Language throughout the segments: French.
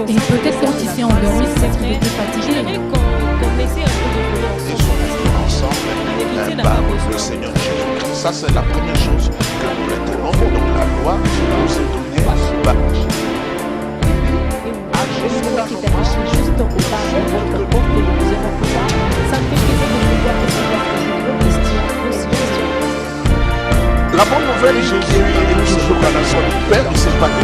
Et peut-être quand il s'est endormi, c'est parce qu'il était fatigué. qu'on essaie un peu de voler ensemble le Seigneur Jésus-Christ. Ça, c'est la première chose que nous retenons. Donc, la loi nous est donnée par juste au bas de votre porte et nous irons plus tard. Ça me fait plaisir de vous voir la bonne nouvelle, Jésus est toujours à la son Père, il s'est pas là.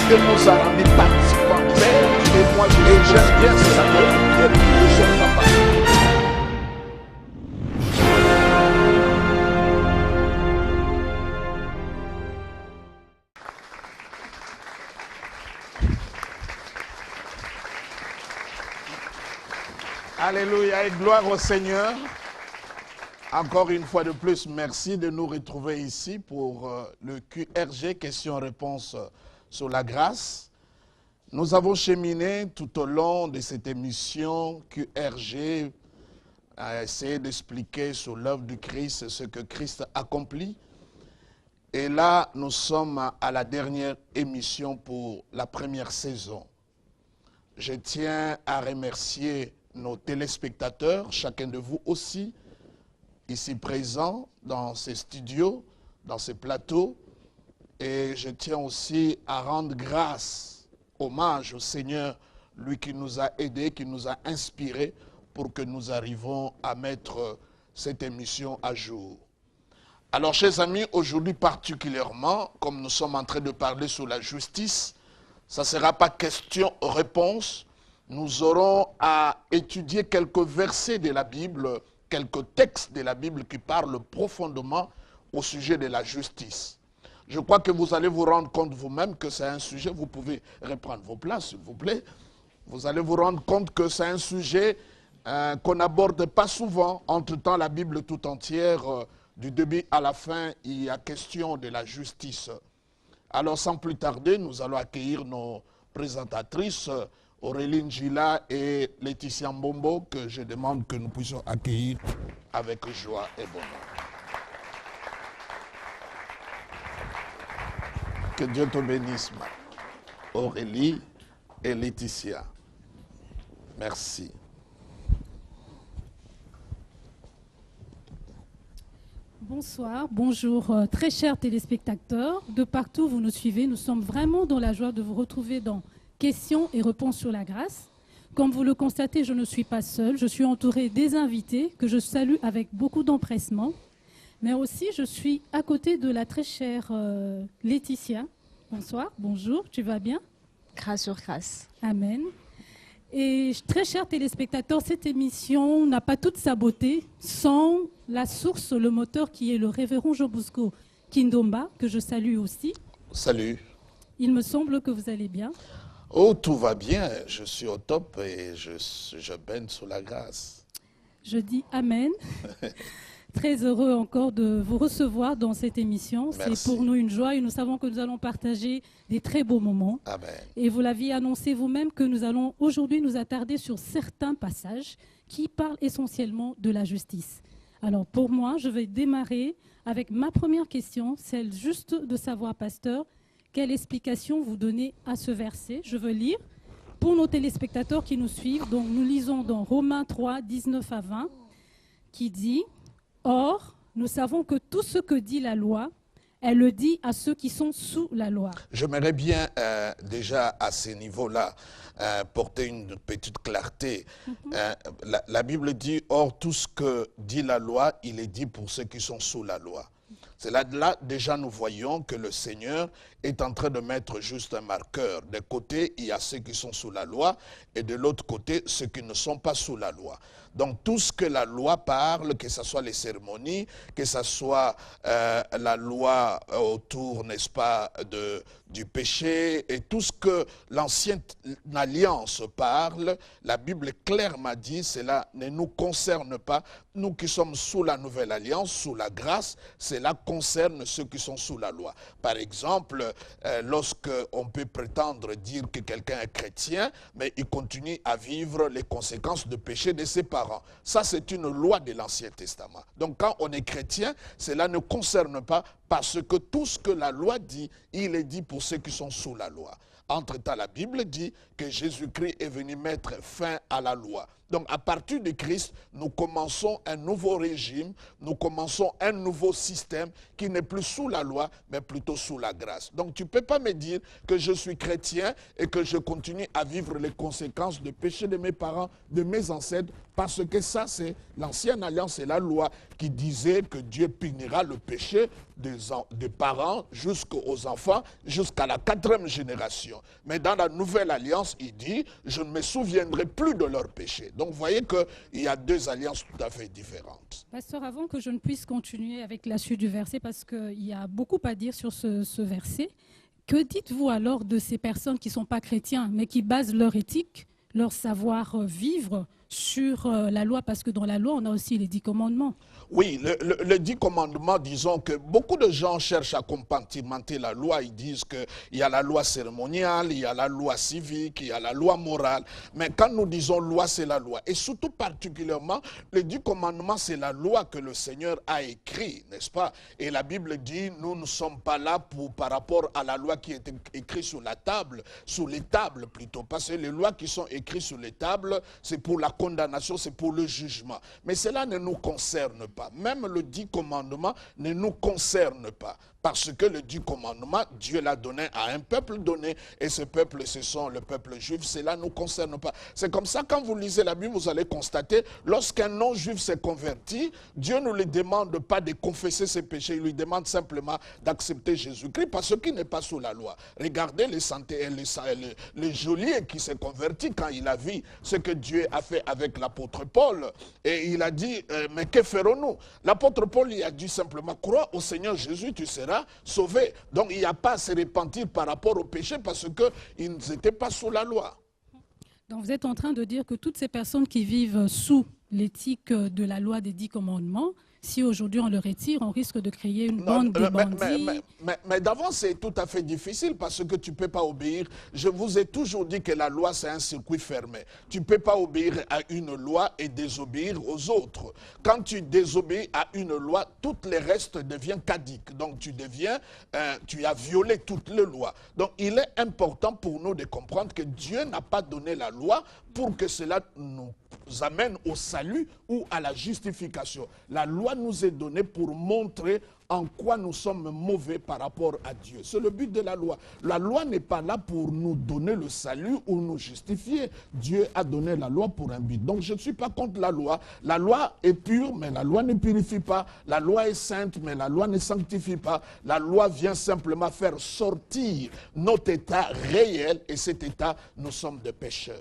Il nous a rendu participants Père, et moi j'aime bien ces amours, je suis papa. Alléluia et gloire au Seigneur. Encore une fois de plus, merci de nous retrouver ici pour le QRG, questions-réponses sur la grâce. Nous avons cheminé tout au long de cette émission QRG à essayer d'expliquer sur l'œuvre du Christ ce que Christ accomplit. Et là, nous sommes à la dernière émission pour la première saison. Je tiens à remercier nos téléspectateurs, chacun de vous aussi, ici présents dans ces studios, dans ces plateaux. Et je tiens aussi à rendre grâce, hommage au Seigneur, lui qui nous a aidés, qui nous a inspirés pour que nous arrivions à mettre cette émission à jour. Alors, chers amis, aujourd'hui particulièrement, comme nous sommes en train de parler sur la justice, ça ne sera pas question-réponse. Nous aurons à étudier quelques versets de la Bible, quelques textes de la Bible qui parlent profondément au sujet de la justice. Je crois que vous allez vous rendre compte vous-même que c'est un sujet, vous pouvez reprendre vos places s'il vous plaît, vous allez vous rendre compte que c'est un sujet qu'on n'aborde pas souvent. Entre-temps, la Bible tout entière, du début à la fin, il y a question de la justice. Alors sans plus tarder, nous allons accueillir nos présentatrices, Aurélie Njila et Laetitia Mbombo, que je demande que nous puissions accueillir avec joie et bonheur. Que Dieu te bénisse, Aurélie et Laetitia. Merci. Bonsoir, bonjour, très chers téléspectateurs. De partout où vous nous suivez, nous sommes vraiment dans la joie de vous retrouver dans questions et réponses sur la grâce. Comme vous le constatez, je ne suis pas seule. Je suis entourée des invités que je salue avec beaucoup d'empressement. Mais aussi, je suis à côté de la très chère Laetitia. Bonsoir, bonjour, tu vas bien? Grâce sur grâce. Amen. Et très chers téléspectateurs, cette émission n'a pas toute sa beauté sans la source, le moteur qui est le révérend Jean Bosco Kindomba, que je salue aussi. Salut. Il me semble que vous allez bien. Oh, tout va bien, je suis au top et je baigne sous la grâce. Je dis Amen. Très heureux encore de vous recevoir dans cette émission. C'est pour nous une joie et nous savons que nous allons partager des très beaux moments. Amen. Et vous l'aviez annoncé vous-même que nous allons aujourd'hui nous attarder sur certains passages qui parlent essentiellement de la justice. Alors pour moi, je vais démarrer avec ma première question, celle juste de savoir, pasteur, quelle explication vous donnez à ce verset? Je veux lire pour nos téléspectateurs qui nous suivent. Donc nous lisons dans Romains 3, 19 à 20, qui dit « Or, nous savons que tout ce que dit la loi, elle le dit à ceux qui sont sous la loi. » J'aimerais bien déjà à ce niveau-là porter une petite clarté. La Bible dit « Or, tout ce que dit la loi, il est dit pour ceux qui sont sous la loi. » C'est là, déjà, nous voyons que le Seigneur est en train de mettre juste un marqueur. D'un côté, il y a ceux qui sont sous la loi et de l'autre côté, ceux qui ne sont pas sous la loi. Donc, tout ce que la loi parle, que ce soit les cérémonies, que ce soit la loi autour, n'est-ce pas, du péché et tout ce que l'ancienne alliance parle, la Bible clairement dit, cela ne nous concerne pas. Nous qui sommes sous la nouvelle alliance, sous la grâce, cela concerne ceux qui sont sous la loi. Par exemple, lorsque on peut prétendre dire que quelqu'un est chrétien, mais il continue à vivre les conséquences de péché de ses parents. Ça, c'est une loi de l'Ancien Testament. Donc, quand on est chrétien, cela ne concerne pas parce que tout ce que la loi dit, il est dit pour ceux qui sont sous la loi. entre-temps, la Bible dit que Jésus-Christ est venu mettre fin à la loi. Donc, à partir de Christ, nous commençons un nouveau régime, nous commençons un nouveau système qui n'est plus sous la loi, mais plutôt sous la grâce. Donc, tu ne peux pas me dire que je suis chrétien et que je continue à vivre les conséquences du péché de mes parents, de mes ancêtres, parce que ça, c'est l'ancienne alliance et la loi qui disait que Dieu punira le péché des parents jusqu'aux enfants, jusqu'à la 4e génération. Mais dans la nouvelle alliance, il dit, je ne me souviendrai plus de leurs péchés. Donc, vous voyez qu'il y a deux alliances tout à fait différentes. Pasteur, avant que je ne puisse continuer avec la suite du verset, parce qu'il y a beaucoup à dire sur ce verset, que dites-vous alors de ces personnes qui ne sont pas chrétiens, mais qui basent leur éthique, leur savoir-vivre sur la loi, parce que dans la loi, on a aussi les 10 commandements. Oui, le 10 commandements, disons que beaucoup de gens cherchent à compartimenter la loi. Ils disent qu'il y a la loi cérémoniale, il y a la loi civique, il y a la loi morale. Mais quand nous disons loi, c'est la loi. Et surtout particulièrement, les 10 commandements, c'est la loi que le Seigneur a écrite, n'est-ce pas? Et la Bible dit, nous ne sommes pas là par rapport à la loi qui est écrite sur la table, sur les tables plutôt. Parce que les lois qui sont écrites sur les tables, c'est pour la condamnation, c'est pour le jugement. Mais cela ne nous concerne pas. Même le 10 commandements ne nous concerne pas. Parce que le 10 commandements, Dieu l'a donné à un peuple donné. Et ce peuple, ce sont le peuple juif. Cela ne nous concerne pas. C'est comme ça, quand vous lisez la Bible, vous allez constater, lorsqu'un non-juif s'est converti, Dieu ne lui demande pas de confesser ses péchés. Il lui demande simplement d'accepter Jésus-Christ parce qu'il n'est pas sous la loi. Regardez le geôlier qui s'est converti quand il a vu ce que Dieu a fait avec l'apôtre Paul. Et il a dit, mais que ferons-nous? L'apôtre Paul lui a dit simplement, crois au Seigneur Jésus, tu seras sauvé. Donc il n'y a pas à se repentir par rapport au péché parce qu'ils n'étaient pas sous la loi. Donc vous êtes en train de dire que toutes ces personnes qui vivent sous l'éthique de la loi des 10 commandements, si aujourd'hui on le retire, on risque de créer une bande de bandits. Mais d'avance, c'est tout à fait difficile parce que tu ne peux pas obéir. Je vous ai toujours dit que la loi, c'est un circuit fermé. Tu ne peux pas obéir à une loi et désobéir aux autres. Quand tu désobéis à une loi, tout le reste devient caduc. Donc tu as violé toutes les lois. Donc il est important pour nous de comprendre que Dieu n'a pas donné la loi pour que cela nous amène au salut ou à la justification. La loi nous est donnée pour montrer en quoi nous sommes mauvais par rapport à Dieu. C'est le but de la loi. La loi n'est pas là pour nous donner le salut ou nous justifier. Dieu a donné la loi pour un but. Donc je ne suis pas contre la loi. La loi est pure, mais la loi ne purifie pas. La loi est sainte, mais la loi ne sanctifie pas. La loi vient simplement faire sortir notre état réel, et cet état, nous sommes des pécheurs.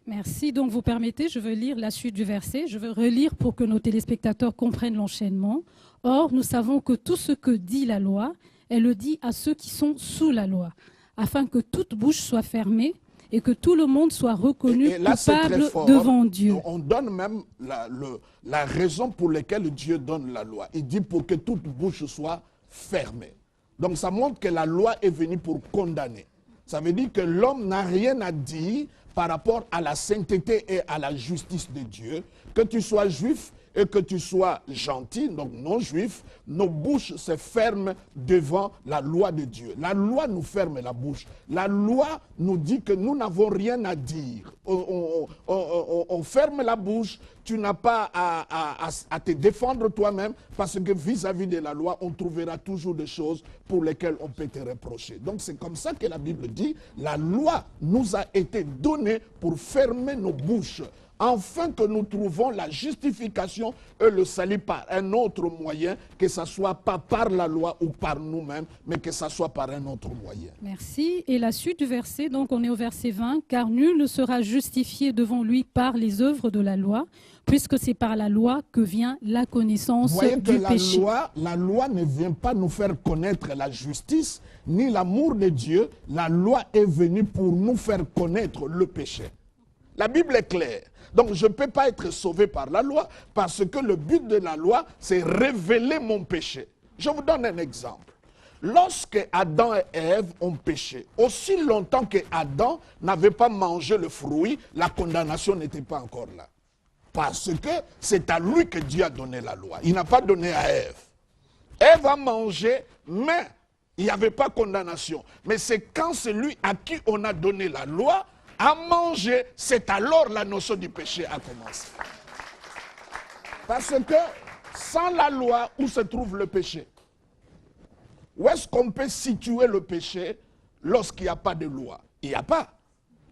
Merci. Donc, vous permettez, je veux lire la suite du verset. Je veux relire pour que nos téléspectateurs comprennent l'enchaînement. Or, nous savons que tout ce que dit la loi, elle le dit à ceux qui sont sous la loi, afin que toute bouche soit fermée et que tout le monde soit reconnu coupable devant Dieu. On donne même la raison pour laquelle Dieu donne la loi. Il dit pour que toute bouche soit fermée. Donc, ça montre que la loi est venue pour condamner. Ça veut dire que l'homme n'a rien à dire par rapport à la sainteté et à la justice de Dieu. Que tu sois juif et que tu sois gentil, donc non juif, nos bouches se ferment devant la loi de Dieu. La loi nous ferme la bouche. La loi nous dit que nous n'avons rien à dire. On ferme la bouche, tu n'as pas à te défendre toi-même parce que vis-à-vis de la loi, on trouvera toujours des choses pour lesquelles on peut te reprocher. Donc c'est comme ça que la Bible dit, la loi nous a été donnée pour fermer nos bouches, afin que nous trouvons la justification et le salut par un autre moyen, que ce ne soit pas par la loi ou par nous-mêmes, mais que ce soit par un autre moyen. Merci. Et la suite du verset, donc on est au verset 20, « Car nul ne sera justifié devant lui par les œuvres de la loi, puisque c'est par la loi que vient la connaissance du péché. » La loi ne vient pas nous faire connaître la justice, ni l'amour de Dieu. La loi est venue pour nous faire connaître le péché. La Bible est claire. Donc je ne peux pas être sauvé par la loi parce que le but de la loi, c'est révéler mon péché. Je vous donne un exemple. Lorsque Adam et Ève ont péché, aussi longtemps que Adam n'avait pas mangé le fruit, la condamnation n'était pas encore là. Parce que c'est à lui que Dieu a donné la loi. Il n'a pas donné à Ève. Ève a mangé, mais Il n'y avait pas condamnation. Mais c'est quand celui à qui on a donné la loi a mangé, c'est alors la notion du péché a commencé. Parce que sans la loi, où se trouve le péché? Où est-ce qu'on peut situer le péché lorsqu'il n'y a pas de loi? Il n'y a pas.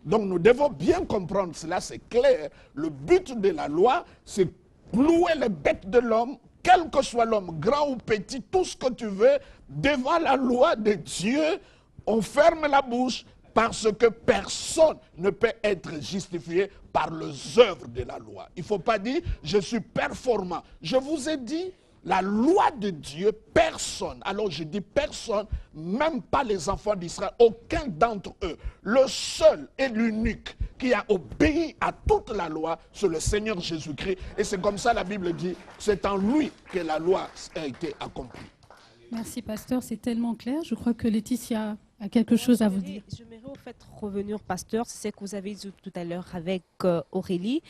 Donc nous devons bien comprendre cela, c'est clair. Le but de la loi, c'est clouer les bêtes de l'homme, quel que soit l'homme, grand ou petit, tout ce que tu veux, devant la loi de Dieu, on ferme la bouche parce que personne ne peut être justifié par les œuvres de la loi. Il ne faut pas dire « je suis performant ». Je vous ai dit, la loi de Dieu, personne, alors je dis personne, même pas les enfants d'Israël, aucun d'entre eux, le seul et l'unique qui a obéi à toute la loi, c'est le Seigneur Jésus-Christ. Et c'est comme ça la Bible dit, c'est en lui que la loi a été accomplie. Merci, pasteur, c'est tellement clair. Je crois que Laetitia a quelque chose à vous dire. J'aimerais au fait revenir, pasteur, c'est ce que vous avez dit tout à l'heure avec Aurélie.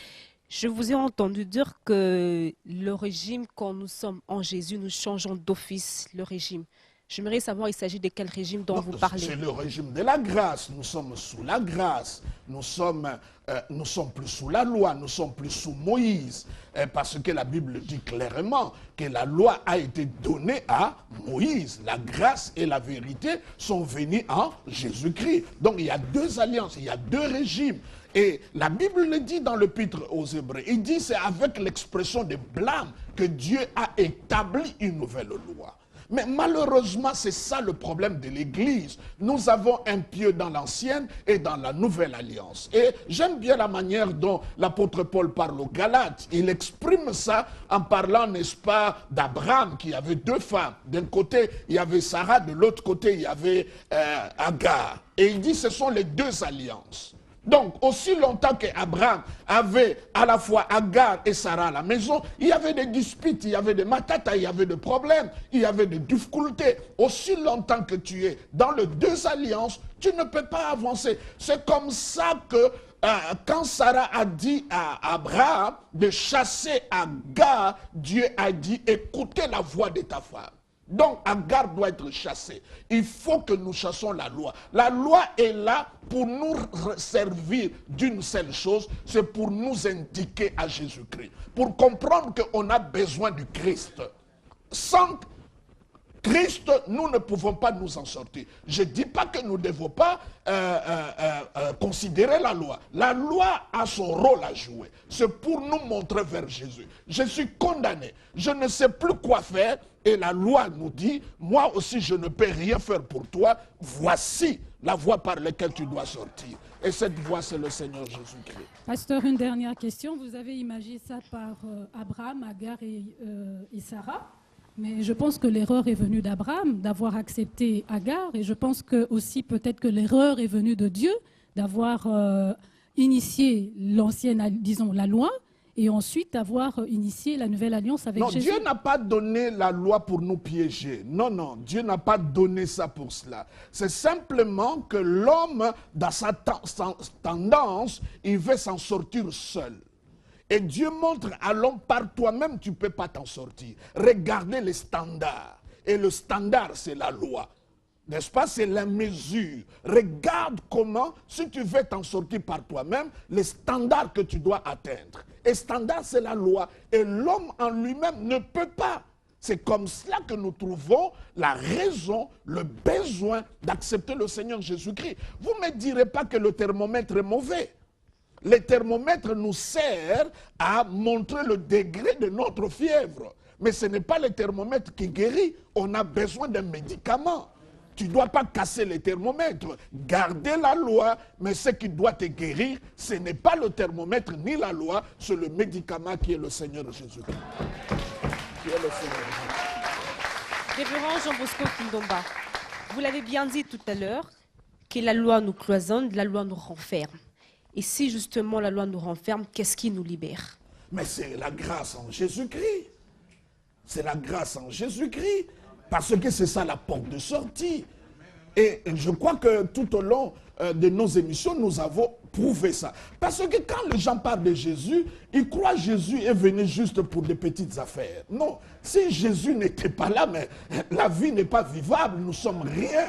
Je vous ai entendu dire que le régime, quand nous sommes en Jésus, nous changeons d'office le régime. J'aimerais savoir, il s'agit de quel régime dont vous parlez? C'est le régime de la grâce. Nous sommes sous la grâce. Nous sommes plus sous la loi. Nous sommes plus sous Moïse. Parce que la Bible dit clairement que la loi a été donnée à Moïse. La grâce et la vérité sont venues en Jésus-Christ. Donc il y a deux alliances, il y a deux régimes. Et la Bible le dit dans l'Épître aux Hébreux. Il dit c'est avec l'expression de blâme que Dieu a établi une nouvelle loi. Mais malheureusement, c'est ça le problème de l'Église. Nous avons un pied dans l'ancienne et dans la nouvelle alliance. Et j'aime bien la manière dont l'apôtre Paul parle aux Galates. Il exprime ça en parlant, n'est-ce pas, d'Abraham qui avait deux femmes. D'un côté, il y avait Sarah, de l'autre côté, il y avait Agar. Et il dit ce sont les deux alliances. Donc, aussi longtemps qu'Abraham avait à la fois Agar et Sarah à la maison, il y avait des disputes, il y avait des matatas, il y avait des problèmes, il y avait des difficultés. Aussi longtemps que tu es dans les deux alliances, tu ne peux pas avancer. C'est comme ça que quand Sarah a dit à Abraham de chasser Agar, Dieu a dit écoutez la voix de ta femme. Donc, Agar doit être chassée. Il faut que nous chassons la loi. La loi est là pour nous servir d'une seule chose, c'est pour nous indiquer à Jésus-Christ. Pour comprendre qu'on a besoin du Christ. Sans Christ, nous ne pouvons pas nous en sortir. Je ne dis pas que nous ne devons pas considérer la loi. La loi a son rôle à jouer. C'est pour nous montrer vers Jésus. Je suis condamné. Je ne sais plus quoi faire. Et la loi nous dit, moi aussi je ne peux rien faire pour toi. Voici la voie par laquelle tu dois sortir. Et cette voie, c'est le Seigneur Jésus-Christ. Pasteur, une dernière question. Vous avez imaginé ça par Abraham, Agar et Sarah. Mais je pense que l'erreur est venue d'Abraham, d'avoir accepté Agar. Et je pense que aussi peut-être que l'erreur est venue de Dieu, d'avoir initié l'ancienne, disons, la loi, et ensuite d'avoir initié la nouvelle alliance avec Jésus. Dieu n'a pas donné la loi pour nous piéger. Non, non, Dieu n'a pas donné ça pour cela. C'est simplement que l'homme, dans sa tendance, il veut s'en sortir seul. Et Dieu montre à l'homme, par toi-même, tu ne peux pas t'en sortir. Regardez les standards. Et le standard, c'est la loi. N'est-ce pas? C'est la mesure. Regarde comment, si tu veux t'en sortir par toi-même, les standards que tu dois atteindre. Et standard, c'est la loi. Et l'homme en lui-même ne peut pas. C'est comme cela que nous trouvons la raison, le besoin d'accepter le Seigneur Jésus-Christ. Vous ne me direz pas que le thermomètre est mauvais. Le thermomètre nous sert à montrer le degré de notre fièvre. Mais ce n'est pas le thermomètre qui guérit. On a besoin d'un médicament. Tu ne dois pas casser le thermomètre. Garder la loi, mais ce qui doit te guérir, ce n'est pas le thermomètre ni la loi, c'est le médicament qui est le Seigneur Jésus-Christ. Qui est le Seigneur Jésus-Christ. Révérend Jean Bosco Kindomba, vous l'avez bien dit tout à l'heure, que la loi nous cloisonne, la loi nous renferme. Et si justement la loi nous renferme, qu'est-ce qui nous libère? Mais c'est la grâce en Jésus-Christ. C'est la grâce en Jésus-Christ. Parce que c'est ça la porte de sortie. Et je crois que tout au long de nos émissions, nous avons prouvé ça. Parce que quand les gens parlent de Jésus, ils croient que Jésus est venu juste pour des petites affaires. Non, si Jésus n'était pas là, mais la vie n'est pas vivable, nous sommes rien.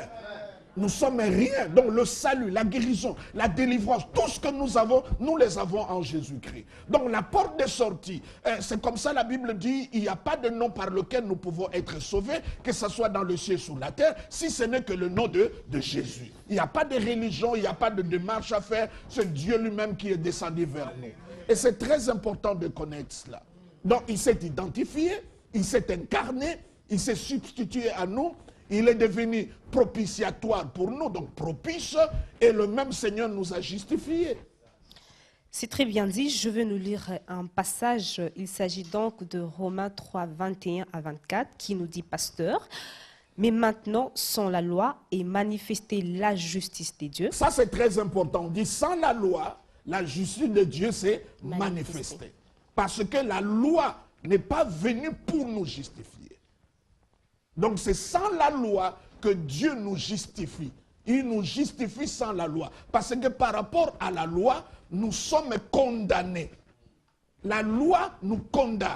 Nous sommes rien. Donc le salut, la guérison, la délivrance, tout ce que nous avons, nous les avons en Jésus-Christ. Donc la porte de sortie, c'est comme ça la Bible dit, il n'y a pas de nom par lequel nous pouvons être sauvés, que ce soit dans le ciel ou sur la terre, si ce n'est que le nom de Jésus. Il n'y a pas de religion, il n'y a pas de démarche à faire, c'est Dieu lui-même qui est descendu vers nous. Et c'est très important de connaître cela. Donc il s'est identifié, il s'est incarné, il s'est substitué à nous. Il est devenu propitiatoire pour nous, donc propice, et le même Seigneur nous a justifiés. C'est très bien dit. Je vais nous lire un passage. Il s'agit donc de Romains 3, 21 à 24, qui nous dit, pasteur, mais maintenant, sans la loi, est manifestée la justice de Dieu. Ça, c'est très important. On dit, sans la loi, la justice de Dieu s'est manifestée. Parce que la loi n'est pas venue pour nous justifier. Donc c'est sans la loi que Dieu nous justifie. Il nous justifie sans la loi. Parce que par rapport à la loi, nous sommes condamnés. La loi nous condamne.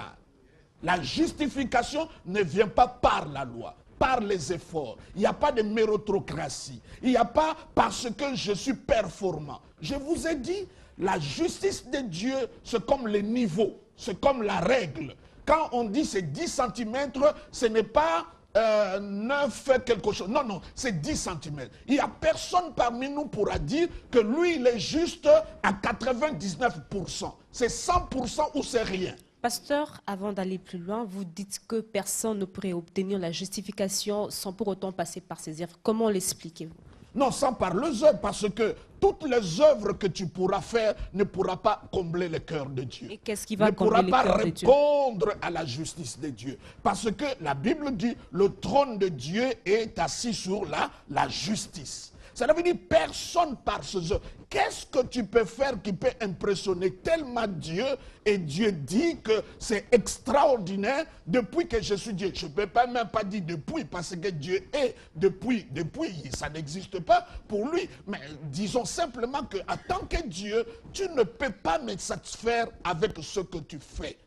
La justification ne vient pas par la loi, par les efforts. Il n'y a pas de méritocratie. Il n'y a pas parce que je suis performant. Je vous ai dit, la justice de Dieu, c'est comme les niveaux, c'est comme la règle. Quand on dit c'est 10 cm, ce n'est pas 9 quelque chose. Non, non, c'est 10 cm. Il n'y a personne parmi nous pourra dire que lui, il est juste à 99%. C'est 100% ou c'est rien. Pasteur, avant d'aller plus loin, vous dites que personne ne pourrait obtenir la justification sans pour autant passer par ses œuvres. Comment l'expliquez-vous? Non, sans par les œuvres, parce que toutes les œuvres que tu pourras faire ne pourra pas combler le cœur de Dieu. Et qu'est-ce qui va combler le cœur de Dieu? Ne pourra pas répondre à la justice de Dieu. Parce que la Bible dit, le trône de Dieu est assis sur la justice. Ça veut dire personne par ses œuvres. Qu'est-ce que tu peux faire qui peut impressionner tellement Dieu? Et Dieu dit que c'est extraordinaire depuis que je suis Dieu. Je ne peux pas même pas dire depuis parce que Dieu est depuis, ça n'existe pas pour lui. Mais disons simplement qu'en tant que Dieu, tu ne peux pas me satisfaire avec ce que tu fais.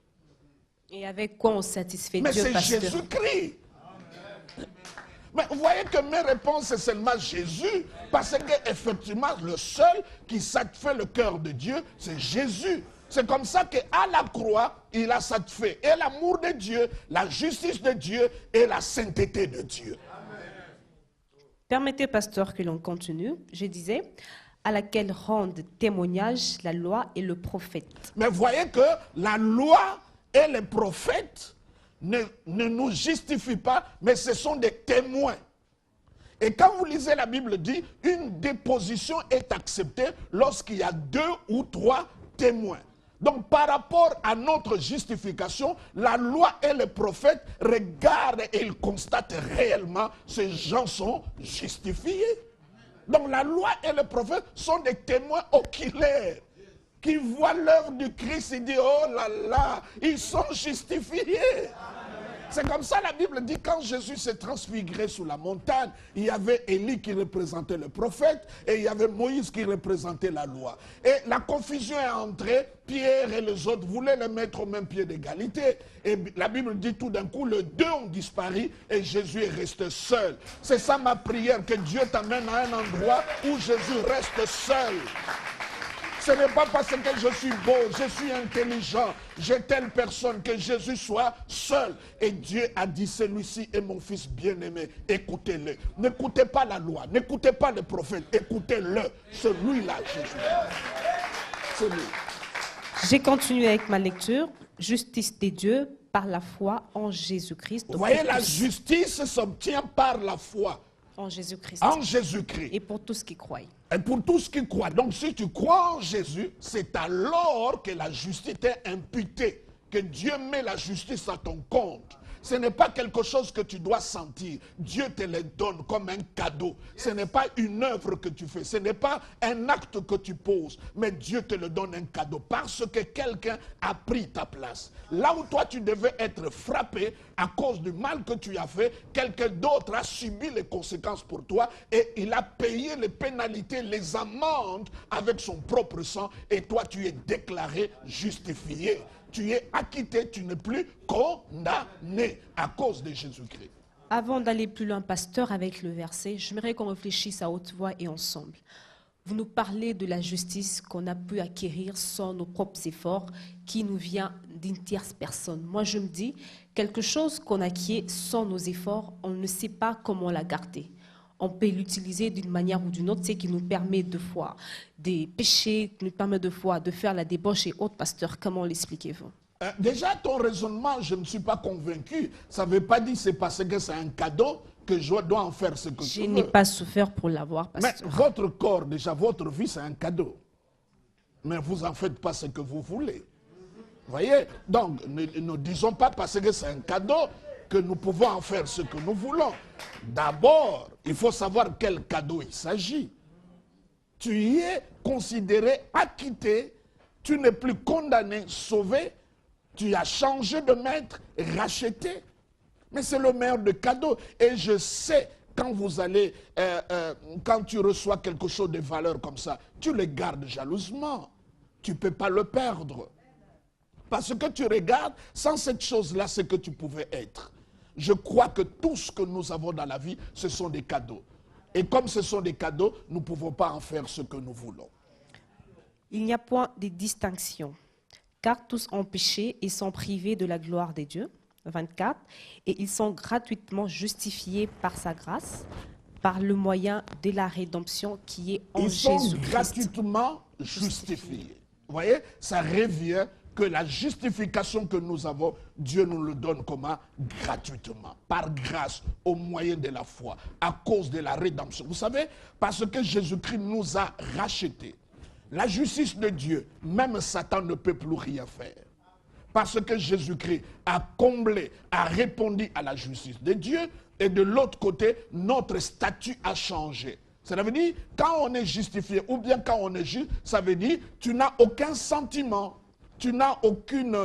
Et avec quoi on satisfait Mais Dieu, c'est pasteur? Jésus-Christ. Mais vous voyez que mes réponses, c'est seulement Jésus, parce qu'effectivement, le seul qui satisfait le cœur de Dieu, c'est Jésus. C'est comme ça qu'à la croix, il a satisfait et l'amour de Dieu, la justice de Dieu et la sainteté de Dieu. Permettez, pasteur, que l'on continue. Je disais, à laquelle rendent témoignage la loi et le prophète. Mais vous voyez que la loi et les prophètes ne nous justifient pas, mais ce sont des témoins. Et quand vous lisez la Bible dit, une déposition est acceptée lorsqu'il y a 2 ou 3 témoins. Donc par rapport à notre justification, la loi et les prophètes regardent et ils constatent réellement que ces gens sont justifiés. Donc la loi et les prophètes sont des témoins oculaires qui voient l'œuvre du Christ et disent, oh là là, ils sont justifiés. C'est comme ça la Bible dit, quand Jésus s'est transfiguré sous la montagne, il y avait Élie qui représentait le prophète et il y avait Moïse qui représentait la loi. Et la confusion est entrée, Pierre et les autres voulaient les mettre au même pied d'égalité. Et la Bible dit tout d'un coup, les deux ont disparu et Jésus est resté seul. C'est ça ma prière, que Dieu t'amène à un endroit où Jésus reste seul. Ce n'est pas parce que je suis beau, je suis intelligent, j'ai telle personne, que Jésus soit seul. Et Dieu a dit, celui-ci est mon fils bien-aimé, écoutez-le. N'écoutez pas la loi, n'écoutez pas les prophètes, écoutez-le. Celui-là, Jésus. C'est lui. J'ai continué avec ma lecture. Justice des dieux par la foi en Jésus-Christ. Vous voyez, la justice s'obtient par la foi. En Jésus-Christ. En Jésus-Christ. Et pour tous qui croient. Et pour tous qui croient. Donc si tu crois en Jésus, c'est alors que la justice est imputée. Que Dieu met la justice à ton compte. Ce n'est pas quelque chose que tu dois sentir. Dieu te les donne comme un cadeau. Ce n'est pas une œuvre que tu fais. Ce n'est pas un acte que tu poses. Mais Dieu te le donne un cadeau parce que quelqu'un a pris ta place. Là où toi tu devais être frappé à cause du mal que tu as fait, quelqu'un d'autre a subi les conséquences pour toi et il a payé les pénalités, les amendes avec son propre sang et toi tu es déclaré justifié. Tu es acquitté, tu n'es plus condamné à cause de Jésus-Christ. Avant d'aller plus loin, pasteur, avec le verset, j'aimerais qu'on réfléchisse à haute voix et ensemble. Vous nous parlez de la justice qu'on a pu acquérir sans nos propres efforts, qui nous vient d'une tierce personne. Moi, je me dis, quelque chose qu'on acquiert sans nos efforts, on ne sait pas comment la garder. On peut l'utiliser d'une manière ou d'une autre, c'est qui nous permet de fois des péchés, qui nous permet de fois de faire la débauche et autres. Pasteur, comment l'expliquez-vous? Déjà, ton raisonnement, je ne suis pas convaincu. Ça ne veut pas dire que c'est parce que c'est un cadeau que je dois en faire ce que tu veux. Je n'ai pas souffert pour l'avoir, pasteur. Mais votre corps, déjà, votre vie, c'est un cadeau. Mais vous n'en faites pas ce que vous voulez. Vous voyez? Donc, ne disons pas parce que c'est un cadeau que nous pouvons en faire ce que nous voulons. D'abord, il faut savoir quel cadeau il s'agit. Tu y es considéré acquitté, tu n'es plus condamné, sauvé, tu as changé de maître, racheté. Mais c'est le meilleur des cadeaux. Et je sais, quand vous allez, quand tu reçois quelque chose de valeur comme ça, tu le gardes jalousement. Tu ne peux pas le perdre. Parce que tu regardes, sans cette chose-là, ce que tu pouvais être. Je crois que tout ce que nous avons dans la vie, ce sont des cadeaux. Et comme ce sont des cadeaux, nous ne pouvons pas en faire ce que nous voulons. Il n'y a point de distinction, car tous ont péché et sont privés de la gloire de Dieu. 24. Et ils sont gratuitement justifiés par sa grâce, par le moyen de la rédemption qui est en Jésus-Christ. Ils sont gratuitement justifiés. Vous voyez, ça revient que la justification que nous avons, Dieu nous le donne comment? Gratuitement, par grâce, au moyen de la foi, à cause de la rédemption. Vous savez, parce que Jésus-Christ nous a rachetés. La justice de Dieu, même Satan ne peut plus rien faire. Parce que Jésus-Christ a comblé, a répondu à la justice de Dieu, et de l'autre côté, notre statut a changé. Ça veut dire, quand on est justifié, ou bien quand on est juste, ça veut dire, tu n'as aucun sentiment, tu n'as aucune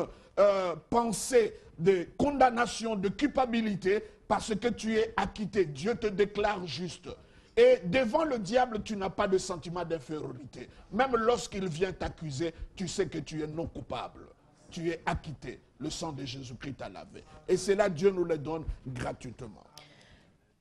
pensée de condamnation, de culpabilité, parce que tu es acquitté. Dieu te déclare juste. Et devant le diable, tu n'as pas de sentiment d'infériorité. Même lorsqu'il vient t'accuser, tu sais que tu es non coupable. Tu es acquitté. Le sang de Jésus-Christ t'a lavé. Et c'est là Dieu nous le donne gratuitement.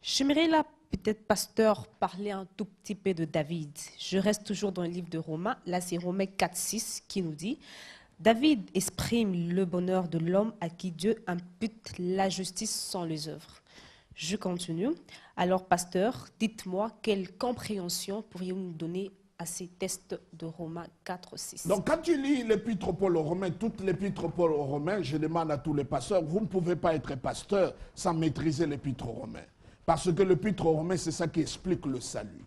J'aimerais là, peut-être, pasteur, parler un tout petit peu de David. Je reste toujours dans le livre de Romains. Là, c'est Romains 4,6 qui nous dit « David exprime le bonheur de l'homme à qui Dieu impute la justice sans les œuvres. » Je continue. Alors, pasteur, dites-moi, quelle compréhension pourriez-vous nous donner à ces textes de Romains 4,6? Donc, quand tu lis l'épître Paul aux Romains, toute l'épître Paul aux Romains, je demande à tous les pasteurs, vous ne pouvez pas être pasteur sans maîtriser l'épître aux Romains. Parce que l'épître aux Romains, c'est ça qui explique le salut.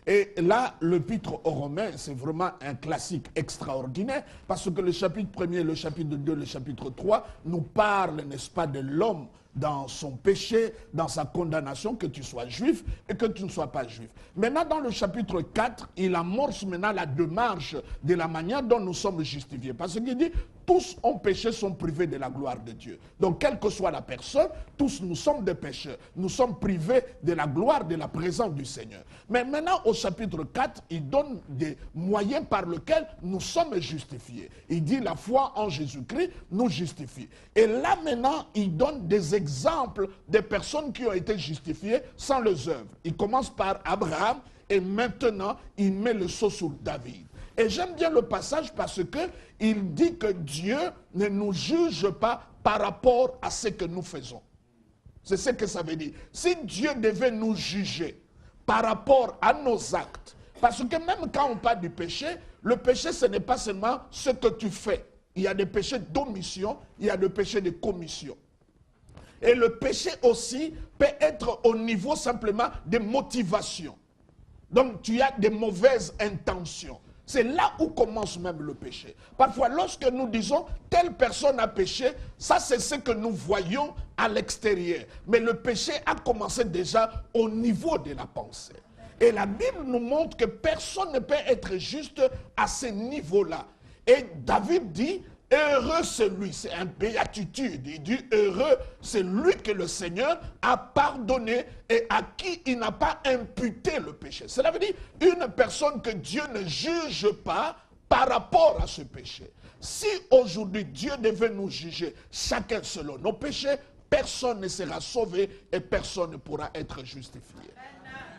Et là, l'épître aux Romains, c'est vraiment un classique extraordinaire, parce que le chapitre 1er, le chapitre 2, le chapitre 3 nous parlent, n'est-ce pas, de l'homme dans son péché, dans sa condamnation, que tu sois juif et que tu ne sois pas juif. Maintenant, dans le chapitre 4, il amorce maintenant la démarche de la manière dont nous sommes justifiés. Parce qu'il dit, tous ont péché, sont privés de la gloire de Dieu. Donc, quelle que soit la personne, tous nous sommes des pécheurs. Nous sommes privés de la gloire, de la présence du Seigneur. Mais maintenant, au chapitre 4, il donne des moyens par lesquels nous sommes justifiés. Il dit, la foi en Jésus-Christ nous justifie. Et là, maintenant, il donne des exemples des personnes qui ont été justifiées sans les œuvres. Il commence par Abraham et maintenant, il met le sceau sur David. Et j'aime bien le passage parce qu'il dit que Dieu ne nous juge pas par rapport à ce que nous faisons. C'est ce que ça veut dire. Si Dieu devait nous juger par rapport à nos actes, parce que même quand on parle du péché, le péché ce n'est pas seulement ce que tu fais. Il y a des péchés d'omission, il y a des péchés de commission. Et le péché aussi peut être au niveau simplement des motivations. Donc tu as des mauvaises intentions. C'est là où commence même le péché. Parfois, lorsque nous disons telle personne a péché, ça c'est ce que nous voyons à l'extérieur. Mais le péché a commencé déjà au niveau de la pensée. Et la Bible nous montre que personne ne peut être juste à ce niveau-là. Et David dit, heureux celui, c'est un béatitude. Il dit, heureux celui que le Seigneur a pardonné et à qui il n'a pas imputé le péché. Cela veut dire une personne que Dieu ne juge pas par rapport à ce péché. Si aujourd'hui Dieu devait nous juger chacun selon nos péchés, personne ne sera sauvé et personne ne pourra être justifié.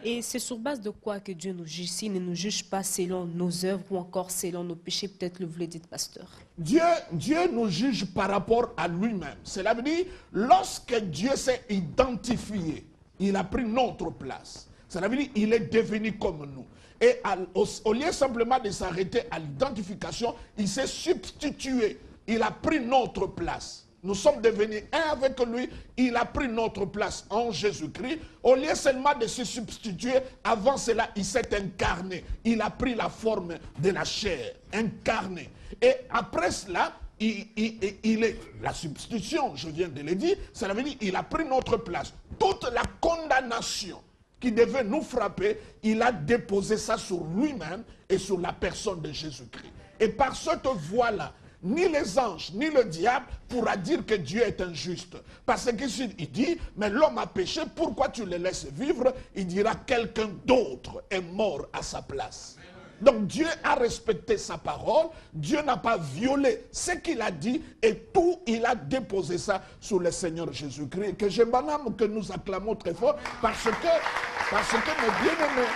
Et c'est sur base de quoi que Dieu nous juge? S'il ne nous juge pas selon nos œuvres ou encore selon nos péchés, peut-être le vous le dites, pasteur. Dieu nous juge par rapport à lui-même. Cela veut dire, lorsque Dieu s'est identifié, il a pris notre place. Cela veut dire, il est devenu comme nous. Et au lieu simplement de s'arrêter à l'identification, il s'est substitué. Il a pris notre place. Nous sommes devenus un avec lui. Il a pris notre place en Jésus-Christ. Au lieu seulement de se substituer, avant cela, il s'est incarné. Il a pris la forme de la chair, incarné. Et après cela, il est la substitution, je viens de le dire, cela veut dire qu'il a pris notre place. Toute la condamnation qui devait nous frapper, il a déposé ça sur lui-même et sur la personne de Jésus-Christ. Et par cette voie-là, ni les anges, ni le diable pourra dire que Dieu est injuste. Parce qu'il dit, mais l'homme a péché, pourquoi tu le laisses vivre? Il dira, quelqu'un d'autre est mort à sa place. Donc Dieu a respecté sa parole, Dieu n'a pas violé ce qu'il a dit et tout, il a déposé ça sur le Seigneur Jésus-Christ. Que je m'en que nous acclamons très fort parce que mes bien-aimés,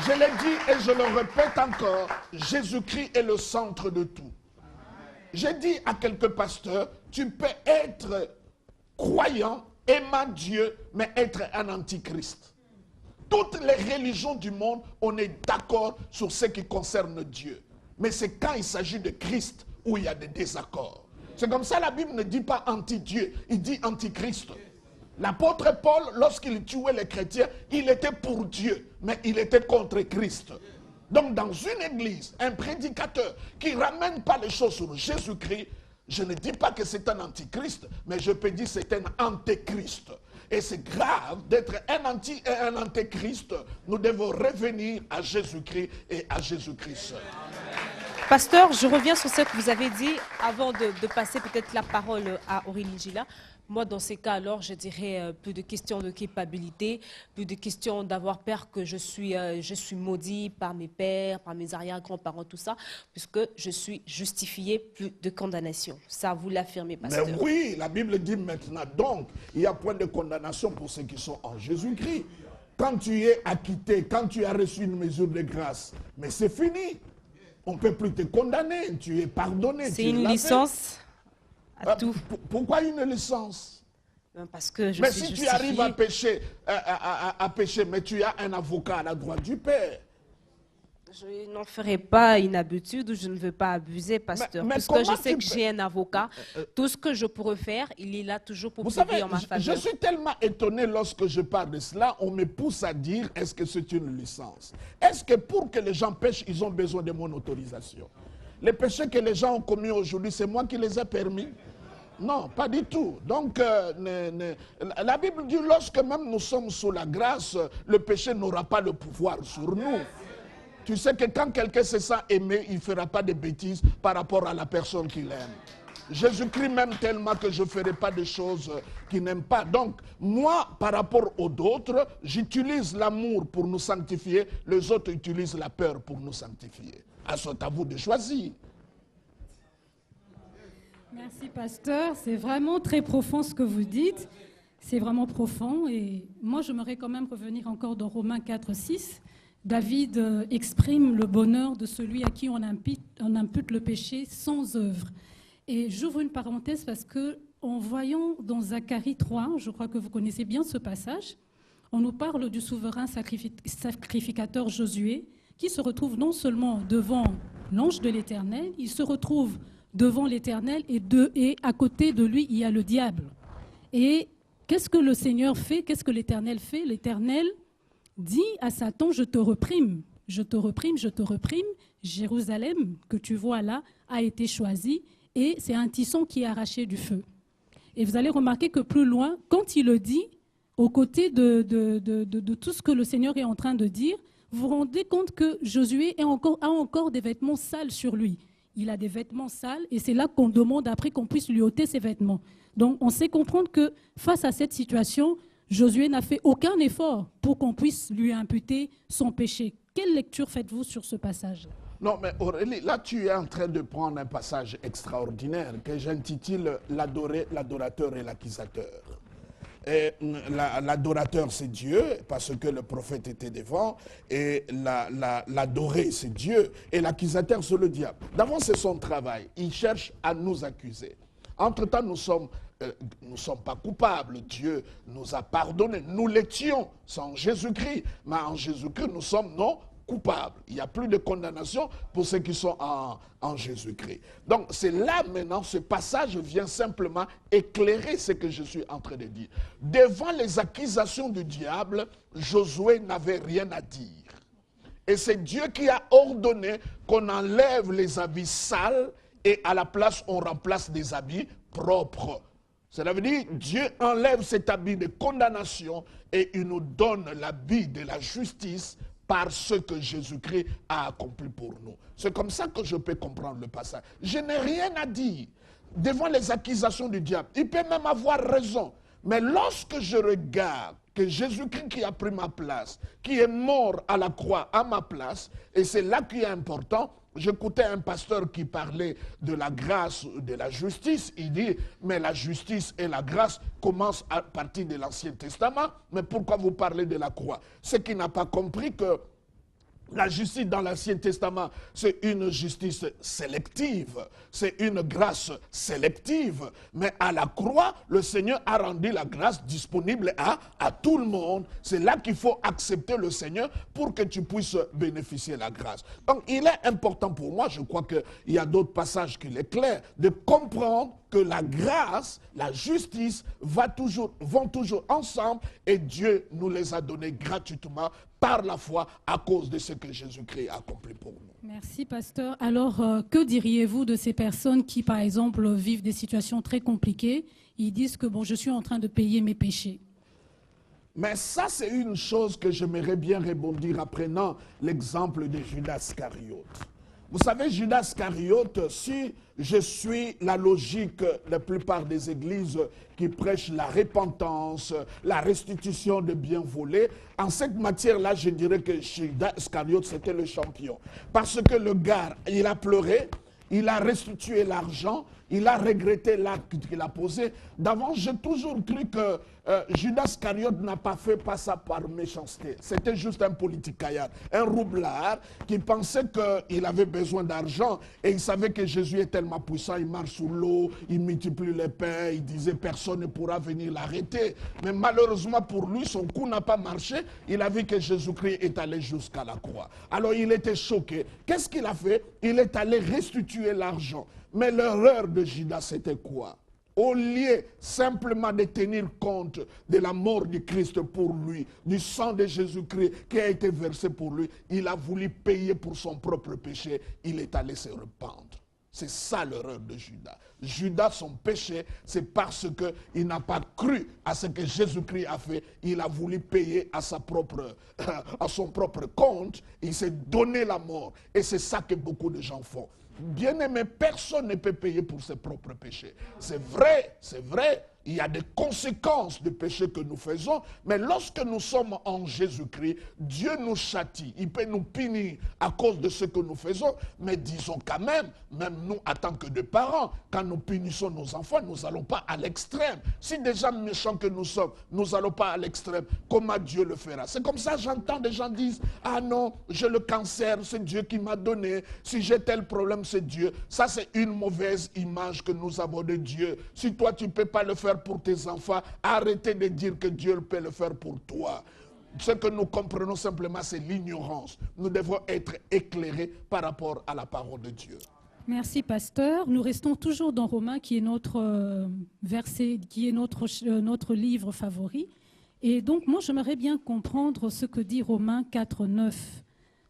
je l'ai dit et je le répète encore, Jésus-Christ est le centre de tout. J'ai dit à quelques pasteurs, tu peux être croyant, aimant Dieu, mais être un antichrist. Toutes les religions du monde, on est d'accord sur ce qui concerne Dieu. Mais c'est quand il s'agit de Christ où il y a des désaccords. C'est comme ça la Bible ne dit pas anti-Dieu, il dit antichrist. L'apôtre Paul, lorsqu'il tuait les chrétiens, il était pour Dieu, mais il était contre Christ. Donc dans une église, un prédicateur qui ne ramène pas les choses sur Jésus-Christ, je ne dis pas que c'est un antichrist, mais je peux dire que c'est un antéchrist. Et c'est grave d'être un antéchrist. Nous devons revenir à Jésus-Christ et à Jésus-Christ seul. Pasteur, je reviens sur ce que vous avez dit avant de passer peut-être la parole à Aurélie Gila. Moi, dans ces cas, alors, je dirais plus de questions de culpabilité, plus de questions d'avoir peur que je suis maudit par mes pères, par mes arrière-grands-parents, tout ça, puisque je suis justifié, plus de condamnation. Ça, vous l'affirmez, pasteur. Mais oui, la Bible dit maintenant, donc, il n'y a point de condamnation pour ceux qui sont en Jésus-Christ. Quand tu es acquitté, quand tu as reçu une mesure de grâce, mais c'est fini. On ne peut plus te condamner, tu es pardonné. C'est une licence à tout. Pourquoi une licence? Parce que je mais suis si justifié. tu arrives à pécher, mais tu as un avocat à la droite du Père. Je n'en ferai pas une habitude ou je ne veux pas abuser, pasteur. Parce que je sais que j'ai un avocat. Tout ce que je pourrais faire, il est là toujours pour plaider en ma faveur. Je suis tellement étonné lorsque je parle de cela, on me pousse à dire, est-ce que c'est une licence? Est-ce que pour que les gens pêchent, ils ont besoin de mon autorisation? Les péchés que les gens ont commis aujourd'hui, c'est moi qui les ai permis? Non, pas du tout. Donc, la Bible dit, lorsque même nous sommes sous la grâce, le péché n'aura pas le pouvoir sur nous. Tu sais que quand quelqu'un se sent aimé, il ne fera pas de bêtises par rapport à la personne qu'il aime. Jésus-Christ m'aime tellement que je ne ferai pas de choses qu'il n'aime pas. Donc, moi, par rapport aux autres, j'utilise l'amour pour nous sanctifier. Les autres utilisent la peur pour nous sanctifier. C'est à vous de choisir. Merci, pasteur. C'est vraiment très profond ce que vous dites. C'est vraiment profond. Et moi, j'aimerais quand même revenir encore dans Romains 4, 6. David exprime le bonheur de celui à qui on impute le péché sans œuvre. Et j'ouvre une parenthèse parce que, en voyant dans Zacharie 3, je crois que vous connaissez bien ce passage, on nous parle du souverain sacrificateur Josué, qui se retrouve non seulement devant l'ange de l'Éternel, il se retrouve devant l'Éternel et à côté de lui, il y a le diable. Et qu'est-ce que le Seigneur fait? Qu'est-ce que l'Éternel fait? L'Éternel dit à Satan, je te reprime, je te reprime, je te reprime. Jérusalem, que tu vois là, a été choisi et c'est un tisson qui est arraché du feu. Et vous allez remarquer que plus loin, quand il le dit, aux côtés de tout ce que le Seigneur est en train de dire, vous vous rendez compte que Josué a encore des vêtements sales sur lui. Il a des vêtements sales et c'est là qu'on demande après qu'on puisse lui ôter ses vêtements. Donc on sait comprendre que face à cette situation, Josué n'a fait aucun effort pour qu'on puisse lui imputer son péché. Quelle lecture faites-vous sur ce passage ? Non, mais Aurélie, là tu es en train de prendre un passage extraordinaire que j'intitule « L'adorateur et l'accusateur ». L'adorateur, c'est Dieu, parce que le prophète était devant, et l'adoré, c'est Dieu, et l'accusateur, c'est le diable. D'abord, c'est son travail. Il cherche à nous accuser. Entre-temps, nous ne sommes pas coupables. Dieu nous a pardonné. Nous l'étions sans Jésus-Christ, mais en Jésus-Christ, nous sommes non coupables. Il n'y a plus de condamnation pour ceux qui sont en Jésus-Christ. Donc c'est là maintenant, ce passage vient simplement éclairer ce que je suis en train de dire. Devant les accusations du diable, Josué n'avait rien à dire. Et c'est Dieu qui a ordonné qu'on enlève les habits sales et à la place on remplace des habits propres. Cela veut dire Dieu enlève cet habit de condamnation et il nous donne l'habit de la justice par ce que Jésus-Christ a accompli pour nous. C'est comme ça que je peux comprendre le passage. Je n'ai rien à dire devant les accusations du diable. Il peut même avoir raison. Mais lorsque je regarde que Jésus-Christ qui a pris ma place, qui est mort à la croix à ma place, et c'est là qui est important. J'écoutais un pasteur qui parlait de la grâce, de la justice. Il dit, mais la justice et la grâce commencent à partir de l'Ancien Testament. Mais pourquoi vous parlez de la croix? C'est qu'il n'a pas compris que la justice dans l'Ancien Testament, c'est une justice sélective, c'est une grâce sélective. Mais à la croix, le Seigneur a rendu la grâce disponible à tout le monde. C'est là qu'il faut accepter le Seigneur pour que tu puisses bénéficier de la grâce. Donc il est important pour moi, je crois qu'il y a d'autres passages qui l'éclairent, de comprendre que la grâce, la justice vont toujours ensemble et Dieu nous les a donnés gratuitement par la foi à cause de ce que Jésus-Christ a accompli pour nous. Merci, pasteur. Alors, que diriez-vous de ces personnes qui, par exemple, vivent des situations très compliquées? Ils disent que, bon, je suis en train de payer mes péchés. Mais ça, c'est une chose que j'aimerais bien rebondir en prenant l'exemple de Judas Iscariote. Vous savez, Judas Iscariote, si je suis la logique de la plupart des églises qui prêchent la repentance, la restitution de biens volés, en cette matière-là, je dirais que Judas Iscariote, c'était le champion. Parce que le gars, il a pleuré, il a restitué l'argent, il a regretté l'acte qu'il a posé. D'avant, j'ai toujours cru que Judas Iscariote n'a pas fait pas ça par méchanceté. C'était juste un politicaillard, un roublard qui pensait qu'il avait besoin d'argent et il savait que Jésus est tellement puissant, il marche sur l'eau, il multiplie les pains, il disait personne ne pourra venir l'arrêter. Mais malheureusement pour lui, son coup n'a pas marché. Il a vu que Jésus-Christ est allé jusqu'à la croix. Alors il était choqué. Qu'est-ce qu'il a fait? Il est allé restituer l'argent. Mais l'erreur de Judas, c'était quoi? Au lieu simplement de tenir compte de la mort du Christ pour lui, du sang de Jésus-Christ qui a été versé pour lui, il a voulu payer pour son propre péché, il est allé se repentre. C'est ça l'erreur de Judas. Judas, son péché, c'est parce qu'il n'a pas cru à ce que Jésus-Christ a fait. Il a voulu payer à son propre compte. Il s'est donné la mort. Et c'est ça que beaucoup de gens font. Bien-aimé, personne ne peut payer pour ses propres péchés. C'est vrai, il y a des conséquences du péché que nous faisons, mais lorsque nous sommes en Jésus-Christ, Dieu nous châtie, il peut nous punir à cause de ce que nous faisons, mais disons quand même nous en tant que des parents, quand nous punissons nos enfants, nous n'allons pas à l'extrême. Si déjà méchants que nous sommes, nous n'allons pas à l'extrême, comment Dieu le fera? C'est comme ça j'entends des gens dire, ah non, j'ai le cancer, c'est Dieu qui m'a donné, si j'ai tel problème, c'est Dieu. Ça c'est une mauvaise image que nous avons de Dieu. Si toi tu ne peux pas le faire pour tes enfants, arrêtez de dire que Dieu peut le faire pour toi. Ce que nous comprenons simplement, c'est l'ignorance. Nous devons être éclairés par rapport à la parole de Dieu. Merci, pasteur. Nous restons toujours dans Romains, qui est notre verset, qui est notre livre favori. Et donc, moi, j'aimerais bien comprendre ce que dit Romains 4, 9.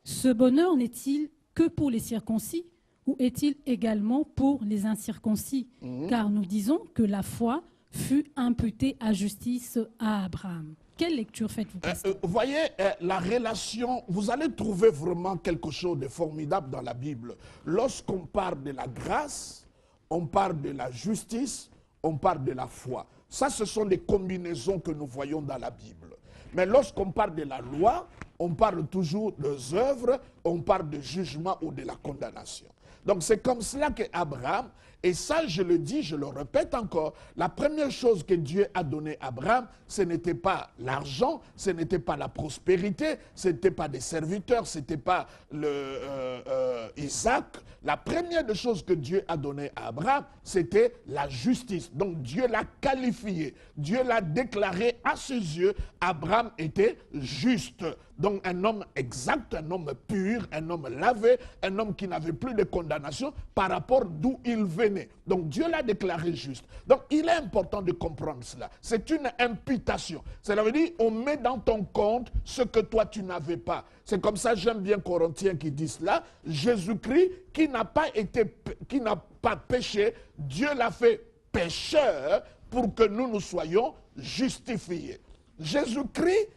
Ce bonheur n'est-il que pour les circoncis ou est-il également pour les incirconcis? Car nous disons que la foi fut imputée à justice à Abraham. Quelle lecture faites-vous, pasteur? Vous voyez, la relation, vous allez trouver vraiment quelque chose de formidable dans la Bible. Lorsqu'on parle de la grâce, on parle de la justice, on parle de la foi. Ça, ce sont des combinaisons que nous voyons dans la Bible. Mais lorsqu'on parle de la loi, on parle toujours des œuvres, on parle de jugement ou de la condamnation. Donc c'est comme cela qu'Abraham, et ça je le dis, je le répète encore, la première chose que Dieu a donnée à Abraham, ce n'était pas l'argent, ce n'était pas la prospérité, ce n'était pas des serviteurs, ce n'était pas Isaac. La première des choses que Dieu a donnée à Abraham, c'était la justice. Donc Dieu l'a qualifié, Dieu l'a déclaré à ses yeux, Abraham était juste. Donc un homme exact, un homme pur, un homme lavé, un homme qui n'avait plus de condamnation par rapport d'où il venait. Donc Dieu l'a déclaré juste. Donc il est important de comprendre cela. C'est une imputation. Cela veut dire on met dans ton compte ce que toi tu n'avais pas. C'est comme ça, j'aime bien Corinthiens qui dit cela. Jésus-Christ qui n'a pas péché, Dieu l'a fait pécheur pour que nous soyons justifiés. Jésus-Christ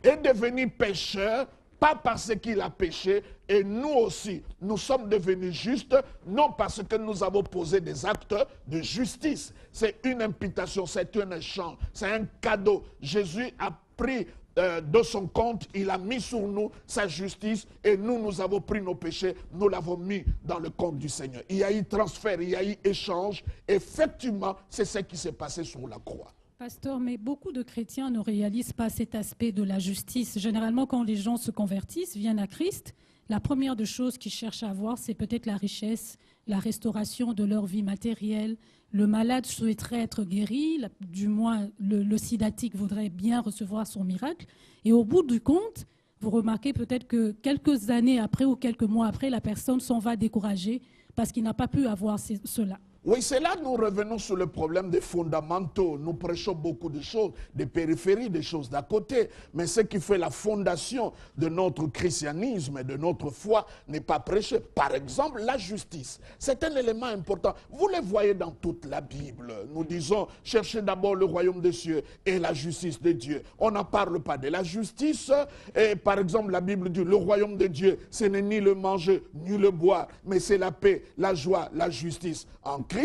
est devenu pécheur, pas parce qu'il a péché, et nous aussi, nous sommes devenus justes, non parce que nous avons posé des actes de justice. C'est une imputation, c'est un échange, c'est un cadeau. Jésus a pris de son compte, il a mis sur nous sa justice, et nous avons pris nos péchés, nous l'avons mis dans le compte du Seigneur. Il y a eu transfert, il y a eu échange. Effectivement, c'est ce qui s'est passé sur la croix. Pasteur, mais beaucoup de chrétiens ne réalisent pas cet aspect de la justice. Généralement, quand les gens se convertissent, viennent à Christ, la première des choses qu'ils cherchent à avoir, c'est peut-être la richesse, la restauration de leur vie matérielle. Le malade souhaiterait être guéri, du moins le sidatique voudrait bien recevoir son miracle. Et au bout du compte, vous remarquez peut-être que quelques années après ou quelques mois après, la personne s'en va découragée parce qu'il n'a pas pu avoir cela. Oui, c'est là que nous revenons sur le problème des fondamentaux. Nous prêchons beaucoup de choses, des périphéries, des choses d'à côté. Mais ce qui fait la fondation de notre christianisme et de notre foi n'est pas prêché. Par exemple, la justice. C'est un élément important. Vous le voyez dans toute la Bible. Nous disons, cherchez d'abord le royaume des cieux et la justice de Dieu. On n'en parle pas de la justice. Et par exemple, la Bible dit, le royaume de Dieu, ce n'est ni le manger, ni le boire, mais c'est la paix, la joie, la justice en Christ.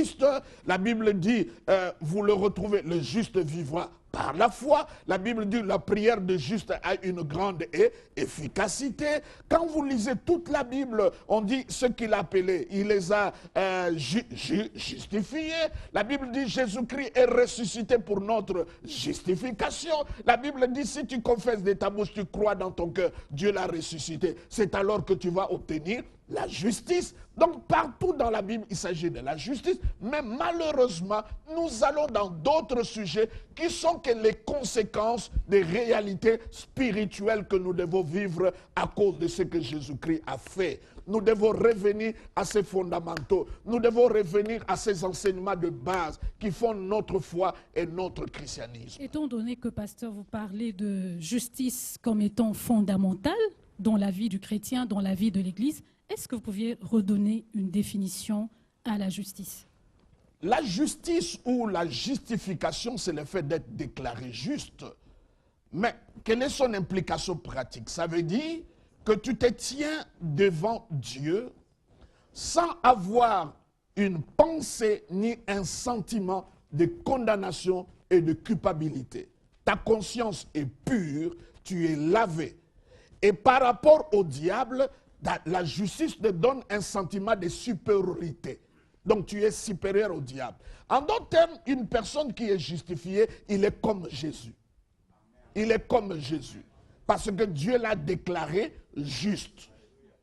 La Bible dit, vous le retrouvez, le juste vivra par la foi. La Bible dit, la prière de juste a une grande efficacité. Quand vous lisez toute la Bible, on dit ce qu'il a appelé, il les a justifiés. La Bible dit, Jésus-Christ est ressuscité pour notre justification. La Bible dit, si tu confesses de ta bouche, tu crois dans ton cœur, Dieu l'a ressuscité. C'est alors que tu vas obtenir la justice. Donc partout dans la Bible, il s'agit de la justice, mais malheureusement, nous allons dans d'autres sujets qui sont que les conséquences des réalités spirituelles que nous devons vivre à cause de ce que Jésus-Christ a fait. Nous devons revenir à ces fondamentaux, nous devons revenir à ces enseignements de base qui font notre foi et notre christianisme. Étant donné que, pasteur, vous parlez de justice comme étant fondamentale dans la vie du chrétien, dans la vie de l'Église, est-ce que vous pouviez redonner une définition à la justice? La justice ou la justification, c'est le fait d'être déclaré juste. Mais quelle est son implication pratique? Ça veut dire que tu te tiens devant Dieu sans avoir une pensée ni un sentiment de condamnation et de culpabilité. Ta conscience est pure, tu es lavé. Et par rapport au diable, la justice te donne un sentiment de supériorité. Donc tu es supérieur au diable. En d'autres termes, une personne qui est justifiée, il est comme Jésus. Il est comme Jésus. Parce que Dieu l'a déclaré juste.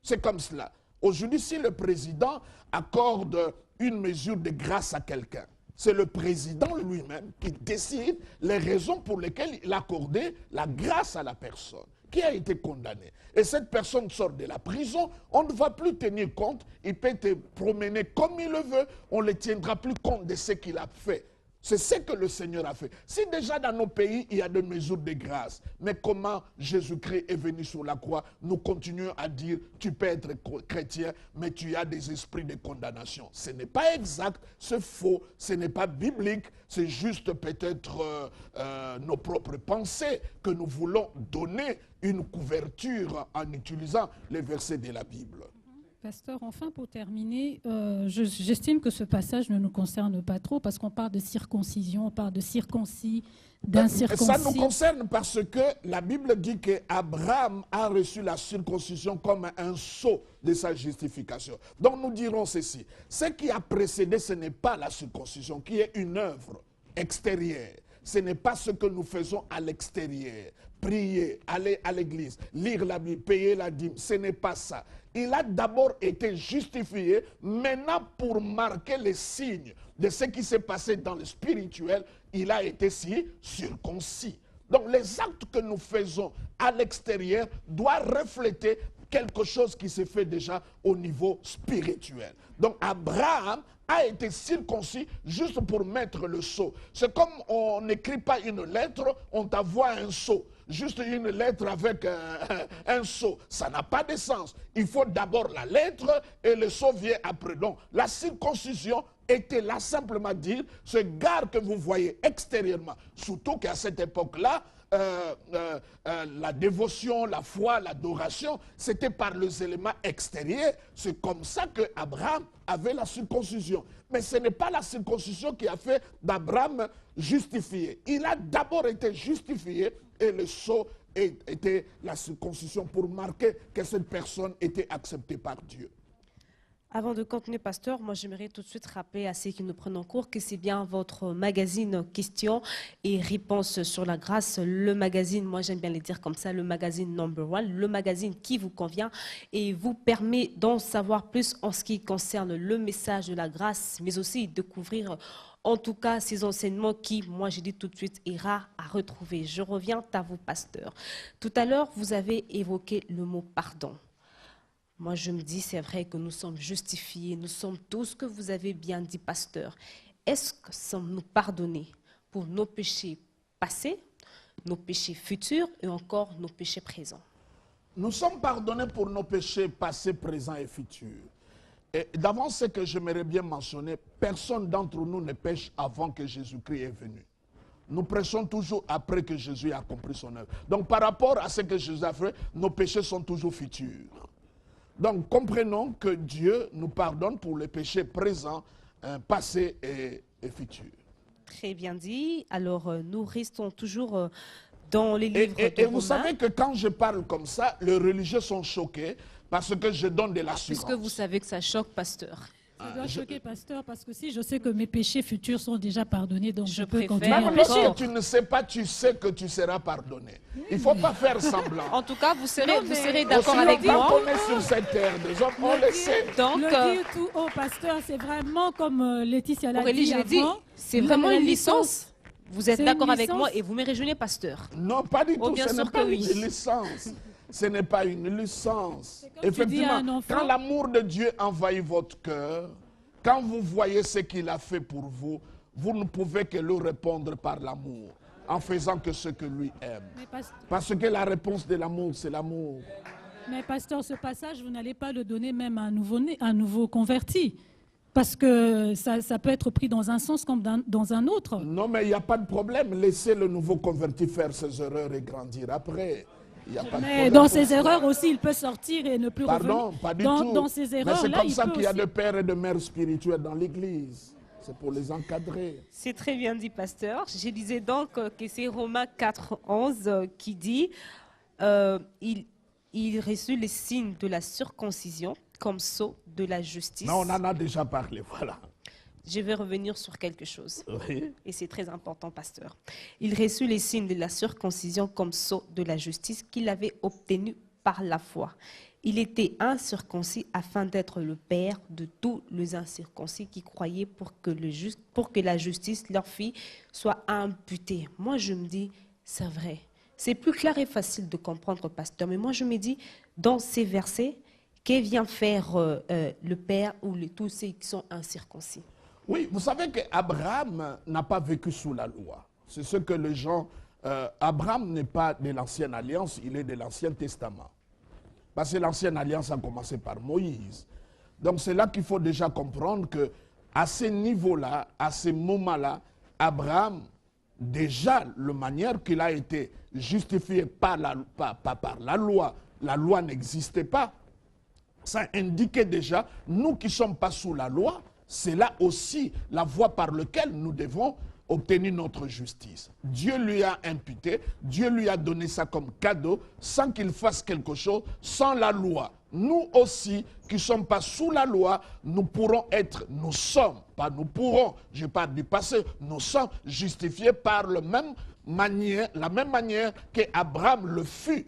C'est comme cela. Aujourd'hui, si le président accorde une mesure de grâce à quelqu'un, c'est le président lui-même qui décide les raisons pour lesquelles il a accordé la grâce à la personne qui a été condamnée. Et cette personne sort de la prison, on ne va plus tenir compte, il peut te promener comme il le veut, on ne tiendra plus compte de ce qu'il a fait. C'est ce que le Seigneur a fait. Si déjà dans nos pays, il y a des mesures de grâce, mais comment Jésus-Christ est venu sur la croix, nous continuons à dire, tu peux être chrétien, mais tu as des esprits de condamnation. Ce n'est pas exact, c'est faux, ce n'est pas biblique, c'est juste peut-être nos propres pensées que nous voulons donner une couverture en utilisant les versets de la Bible. Pasteur, enfin pour terminer, j'estime que ce passage ne nous concerne pas trop parce qu'on parle de circoncision, on parle de circoncis, d'incirconcis. Ça nous concerne parce que la Bible dit qu'Abraham a reçu la circoncision comme un sceau de sa justification. Donc nous dirons ceci, ce qui a précédé, ce n'est pas la circoncision, qui est une œuvre extérieure. Ce n'est pas ce que nous faisons à l'extérieur. Prier, aller à l'église, lire la Bible, payer la dîme, ce n'est pas ça. Il a d'abord été justifié, maintenant pour marquer les signes de ce qui s'est passé dans le spirituel, il a été circoncis. Donc les actes que nous faisons à l'extérieur doivent refléter quelque chose qui s'est fait déjà au niveau spirituel. Donc Abraham a été circoncis juste pour mettre le sceau. C'est comme on n'écrit pas une lettre, on t'envoie un sceau. Juste une lettre avec un sceau. Ça n'a pas de sens. Il faut d'abord la lettre et le sceau vient après. Donc la circoncision était là simplement dire, ce garde que vous voyez extérieurement, surtout qu'à cette époque-là, la dévotion, la foi, l'adoration, c'était par les éléments extérieurs. C'est comme ça que Abraham avait la circoncision. Mais ce n'est pas la circoncision qui a fait d'Abraham justifié. Il a d'abord été justifié et le sceau était la circoncision pour marquer que cette personne était acceptée par Dieu. Avant de continuer, pasteur, moi j'aimerais tout de suite rappeler à ceux qui nous prennent en cours que c'est bien votre magazine questions et réponses sur la grâce, le magazine, moi j'aime bien le dire comme ça, le magazine number one, le magazine qui vous convient et vous permet d'en savoir plus en ce qui concerne le message de la grâce, mais aussi découvrir en tout cas ces enseignements qui, moi j'ai dit tout de suite, est rare à retrouver. Je reviens à vous, pasteur. Tout à l'heure, vous avez évoqué le mot pardon. Moi, je me dis, c'est vrai que nous sommes justifiés, nous sommes tous ce que vous avez bien dit, pasteur. Est-ce que sommes-nous pardonnés pour nos péchés passés, nos péchés futurs et encore nos péchés présents? Nous sommes pardonnés pour nos péchés passés, présents et futurs. Et d'avant ce que j'aimerais bien mentionner, personne d'entre nous ne pêche avant que Jésus-Christ est venu. Nous prêchons toujours après que Jésus a accompli son œuvre. Donc par rapport à ce que Jésus a fait, nos péchés sont toujours futurs. Donc, comprenons que Dieu nous pardonne pour les péchés présents, passés et futurs. Très bien dit. Alors, nous restons toujours dans les livres de Et Romains. vous savez que quand je parle comme ça, les religieux sont choqués parce que je donne de l'assurance. Puisque vous savez que ça choque, pasteur. Ça doit choquer, pasteur, parce que si je sais que mes péchés futurs sont déjà pardonnés, donc je peux préfère continuer. Même à lorsque pécher. tu ne sais pas, tu sais que tu seras pardonné. Il ne faut pas faire semblant. En tout cas, vous serez Aussi d'accord avec moi. longtemps qu'on est sur cette terre, des hommes, on le sait. Donc, Le dire tout haut, pasteur, c'est vraiment comme Laetitia l'a Aurélie, dit je l'ai dit, avant. c'est vraiment une licence. Vous êtes C'est d'accord une avec moi licence. et vous me rejoignez, pasteur. Non, pas du tout. bien Ce sûr n'est pas que oui. une licence. Ce n'est pas une licence. comme tu dis à Effectivement, un enfant. quand l'amour de Dieu envahit votre cœur, quand vous voyez ce qu'il a fait pour vous, vous ne pouvez que lui répondre par l'amour, en faisant que ce que lui aime. Parce que la réponse de l'amour, c'est l'amour. Mais pasteur, ce passage, vous n'allez pas le donner même à un nouveau converti. Parce que ça peut être pris dans un sens comme dans un autre. Non, mais il n'y a pas de problème. Laissez le nouveau converti faire ses erreurs et grandir après. Il y a pas de Mais problème dans pour ses ça. erreurs aussi, il peut sortir et ne plus Pardon, revenir. pas du tout. Dans ses Mais erreurs, c'est là, comme il ça peut qu'il y a aussi. de pères et de mères spirituels dans l'Église. C'est pour les encadrer. C'est très bien dit, pasteur. Je disais donc que c'est Romains 4:11 qui dit il reçut les signes de la circoncision comme sceau de la justice. Non, on en a déjà parlé, voilà. Je vais revenir sur quelque chose. Oui. Et c'est très important, pasteur. Il reçut les signes de la circoncision comme sceau de la justice qu'il avait obtenu par la foi. Il était incirconcis afin d'être le père de tous les incirconcis qui croyaient pour que la justice, leur fille, soit imputée. Moi, je me dis, c'est vrai. C'est plus clair et facile de comprendre, pasteur. Mais moi, je me dis, dans ces versets, que vient faire le père ou tous ceux qui sont incirconcis? Oui, vous savez qu'Abraham n'a pas vécu sous la loi. C'est ce que les gens... Abraham n'est pas de l'Ancienne Alliance, il est de l'Ancien Testament. Parce que l'Ancienne Alliance a commencé par Moïse. Donc c'est là qu'il faut déjà comprendre qu'à ce niveau-là, à ce moment-là, Abraham, déjà, la manière qu'il a été justifié par la loi n'existait pas. Ça indiquait déjà, nous qui ne sommes pas sous la loi, c'est là aussi la voie par laquelle nous devons obtenir notre justice. Dieu lui a imputé, Dieu lui a donné ça comme cadeau, sans qu'il fasse quelque chose, sans la loi. Nous aussi, qui ne sommes pas sous la loi, nous pourrons être, nous sommes, pas nous pourrons, je parle du passé, nous sommes justifiés par la même manière qu'Abraham le fut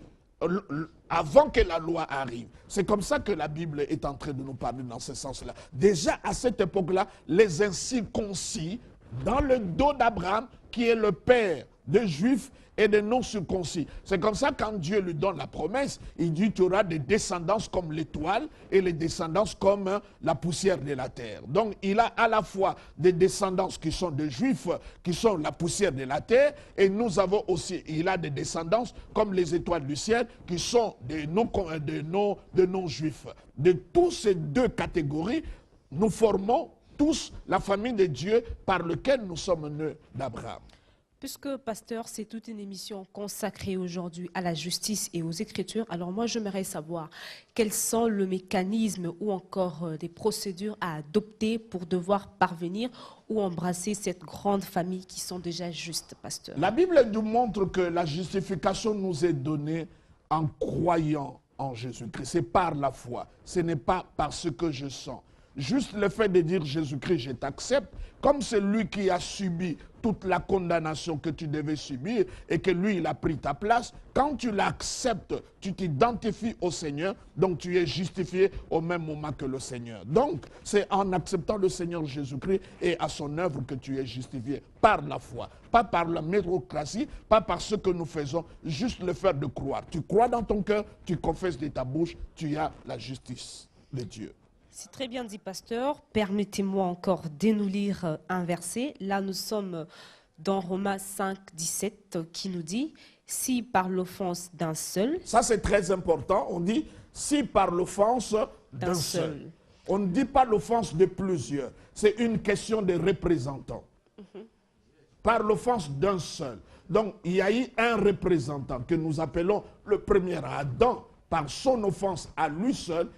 avant que la loi arrive. C'est comme ça que la Bible est en train de nous parler dans ce sens-là. Déjà à cette époque-là, les incirconcis, dans le dos d'Abraham, qui est le père des Juifs et des non-circoncis. C'est comme ça quand Dieu lui donne la promesse, il dit tu auras des descendances comme l'étoile et les descendances comme la poussière de la terre. Donc il a à la fois des descendances qui sont des Juifs, qui sont la poussière de la terre, et nous avons aussi, il a des descendances comme les étoiles du ciel, qui sont des non-juifs. De toutes ces deux catégories, nous formons tous la famille de Dieu par laquelle nous sommes nés d'Abraham. Puisque, pasteur, c'est toute une émission consacrée aujourd'hui à la justice et aux Écritures, alors moi, j'aimerais savoir quels sont les mécanismes ou encore des procédures à adopter pour devoir parvenir ou embrasser cette grande famille qui sont déjà justes, pasteur. La Bible nous montre que la justification nous est donnée en croyant en Jésus-Christ. C'est par la foi, ce n'est pas par ce que je sens. Juste le fait de dire Jésus-Christ, je t'accepte, comme c'est lui qui a subi toute la condamnation que tu devais subir et que lui, il a pris ta place, quand tu l'acceptes, tu t'identifies au Seigneur, donc tu es justifié au même moment que le Seigneur. Donc, c'est en acceptant le Seigneur Jésus-Christ et à son œuvre que tu es justifié par la foi, pas par la méritocratie, pas par ce que nous faisons, juste le fait de croire. Tu crois dans ton cœur, tu confesses de ta bouche, tu as la justice de Dieu. C'est très bien dit, pasteur. Permettez-moi encore de nous lire un verset. Là, nous sommes dans Romains 5, 17, qui nous dit « Si par l'offense d'un seul... » Ça, c'est très important. On dit « si par l'offense d'un seul ». On ne dit pas l'offense de plusieurs. C'est une question de représentants. Par l'offense d'un seul. Donc, il y a eu un représentant que nous appelons le premier Adam. Par son offense à lui seul,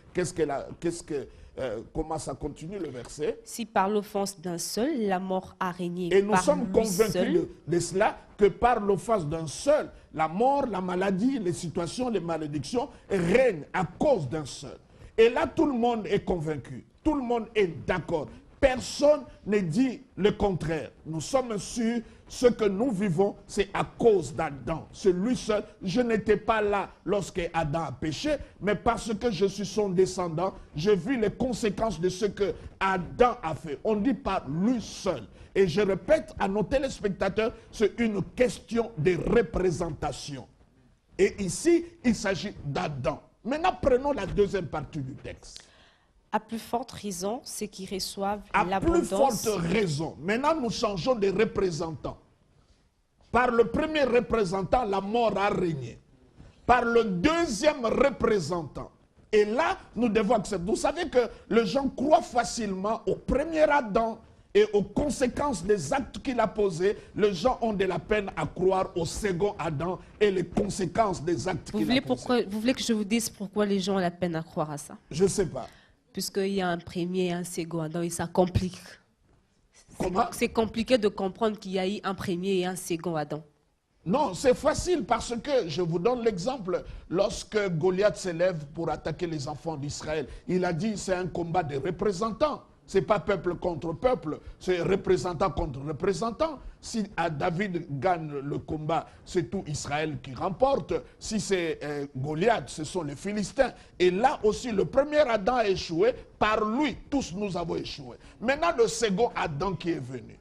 comment ça continue le verset? Si par l'offense d'un seul, la mort a régné par lui seul. Et nous sommes convaincus de cela, que par l'offense d'un seul, la mort, la maladie, les situations, les malédictions règnent à cause d'un seul. Et là, tout le monde est convaincu. Tout le monde est d'accord. Personne ne dit le contraire. Nous sommes sûrs, ce que nous vivons, c'est à cause d'Adam. C'est lui seul. Je n'étais pas là lorsque Adam a péché, mais parce que je suis son descendant, je vis les conséquences de ce que Adam a fait. On dit par lui seul. Et je répète à nos téléspectateurs, c'est une question de représentation. Et ici, il s'agit d'Adam. Maintenant, prenons la deuxième partie du texte. À plus forte raison, ceux qui reçoivent l'abondance. À plus forte raison. Maintenant, nous changeons de représentants. Par le premier représentant, la mort a régné. Par le deuxième représentant. Et là, nous devons accepter. Vous savez que les gens croient facilement au premier Adam et aux conséquences des actes qu'il a posés. Les gens ont de la peine à croire au second Adam et les conséquences des actes qu'il a posés. Vous voulez que je vous dise pourquoi les gens ont la peine à croire à ça? Je ne sais pas. Puisqu'il y a un premier et un second Adam et ça complique. C'est compliqué de comprendre qu'il y a eu un premier et un second Adam. Non, c'est facile parce que, je vous donne l'exemple, lorsque Goliath s'élève pour attaquer les enfants d'Israël, il a dit c'est un combat de représentants. Ce n'est pas peuple contre peuple, c'est représentant contre représentant. Si David gagne le combat, c'est tout Israël qui remporte. Si c'est Goliath, ce sont les Philistins. Et là aussi, le premier Adam a échoué. Par lui, tous nous avons échoué. Maintenant, le second Adam qui est venu,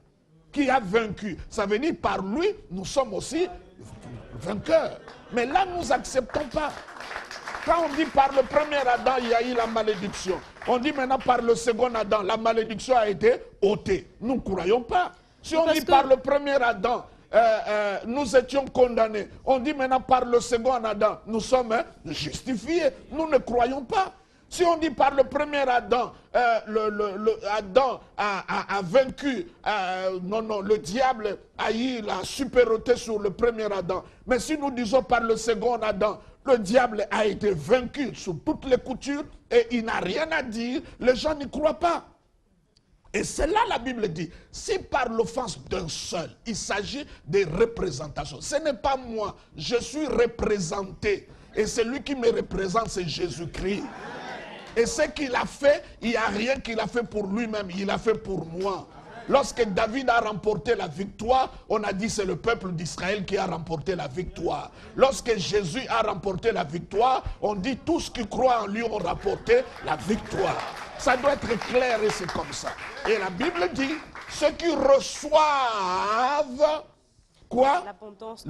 qui a vaincu. Ça veut dire par lui, nous sommes aussi vainqueurs. Mais là, nous n'acceptons pas. Quand on dit par le premier Adam, il y a eu la malédiction. On dit maintenant par le second Adam, la malédiction a été ôtée. Nous ne croyons pas. Si on dit par le premier Adam, nous étions condamnés. On dit maintenant par le second Adam, nous sommes justifiés. Nous ne croyons pas. Si on dit par le premier Adam, Adam a vaincu, le diable a eu la supériorité sur le premier Adam. Mais si nous disons par le second Adam, le diable a été vaincu sous toutes les coutures et il n'a rien à dire, les gens n'y croient pas. Et c'est là la Bible dit, si par l'offense d'un seul, il s'agit des représentations. Ce n'est pas moi, je suis représenté. Et celui qui me représente, c'est Jésus-Christ. Et ce qu'il a fait, il n'y a rien qu'il a fait pour lui-même, il a fait pour moi. Lorsque David a remporté la victoire, on a dit c'est le peuple d'Israël qui a remporté la victoire. Lorsque Jésus a remporté la victoire, on dit tous qui croient en lui ont remporté la victoire. Ça doit être clair et c'est comme ça. Et la Bible dit, ceux qui reçoivent quoi? L'abondance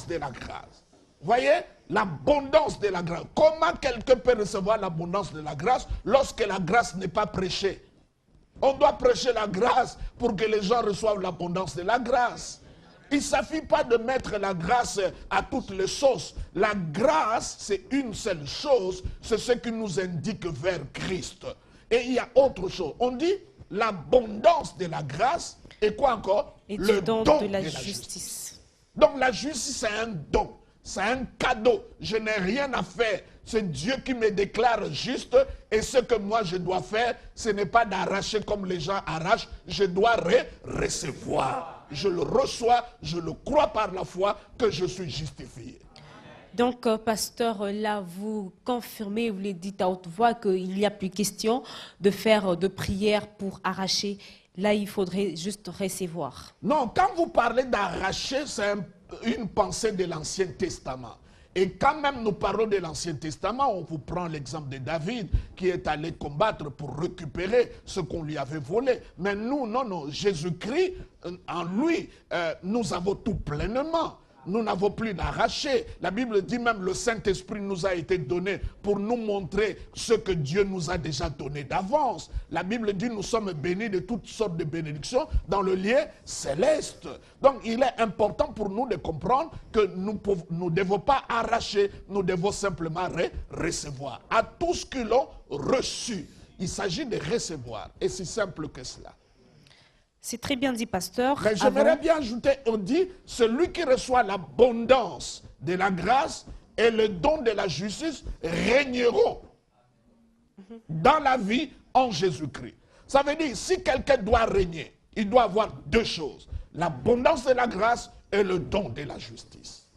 de la grâce. Voyez, l'abondance de la grâce. Comment quelqu'un peut recevoir l'abondance de la grâce lorsque la grâce n'est pas prêchée? On doit prêcher la grâce pour que les gens reçoivent l'abondance de la grâce. Il ne suffit pas de mettre la grâce à toutes les sauces. La grâce, c'est une seule chose, c'est ce qui nous indique vers Christ. Et il y a autre chose. On dit l'abondance de la grâce et quoi encore? Et le don de la justice. Donc la justice, c'est un don. C'est un cadeau. Je n'ai rien à faire. C'est Dieu qui me déclare juste. Et ce que moi je dois faire, ce n'est pas d'arracher comme les gens arrachent. Je dois recevoir. Je le reçois, je le crois par la foi que je suis justifié. Donc, pasteur, là, vous confirmez, vous le dites à haute voix qu'il n'y a plus question de faire de prière pour arracher. Là, il faudrait juste recevoir. Non, quand vous parlez d'arracher, c'est une pensée de l'Ancien Testament. Et quand même nous parlons de l'Ancien Testament, on vous prend l'exemple de David qui est allé combattre pour récupérer ce qu'on lui avait volé. Mais nous, non, Jésus-Christ, en lui, nous avons tout pleinement. Nous n'avons plus d'arracher. La Bible dit même le Saint-Esprit nous a été donné pour nous montrer ce que Dieu nous a déjà donné d'avance. La Bible dit nous sommes bénis de toutes sortes de bénédictions dans le lieu céleste. Donc il est important pour nous de comprendre que nous ne devons pas arracher, nous devons simplement recevoir. À tous qui l'ont reçu, il s'agit de recevoir. Et c'est simple que cela. C'est très bien dit, pasteur. Mais j'aimerais bien ajouter, on dit, celui qui reçoit l'abondance de la grâce et le don de la justice régneront dans la vie en Jésus-Christ. Ça veut dire, si quelqu'un doit régner, il doit avoir deux choses. L'abondance de la grâce et le don de la justice.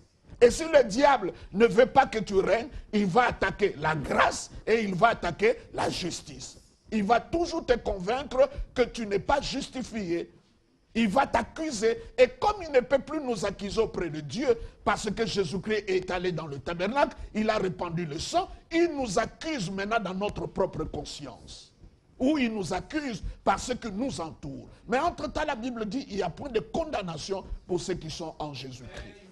Et si le diable ne veut pas que tu règnes, il va attaquer la grâce et il va attaquer la justice. Il va toujours te convaincre que tu n'es pas justifié. Il va t'accuser. Et comme il ne peut plus nous accuser auprès de Dieu, parce que Jésus-Christ est allé dans le tabernacle, il a répandu le sang, il nous accuse maintenant dans notre propre conscience. Ou il nous accuse par ce qui nous entoure. Mais entre-temps, la Bible dit qu'il n'y a point de condamnation pour ceux qui sont en Jésus-Christ.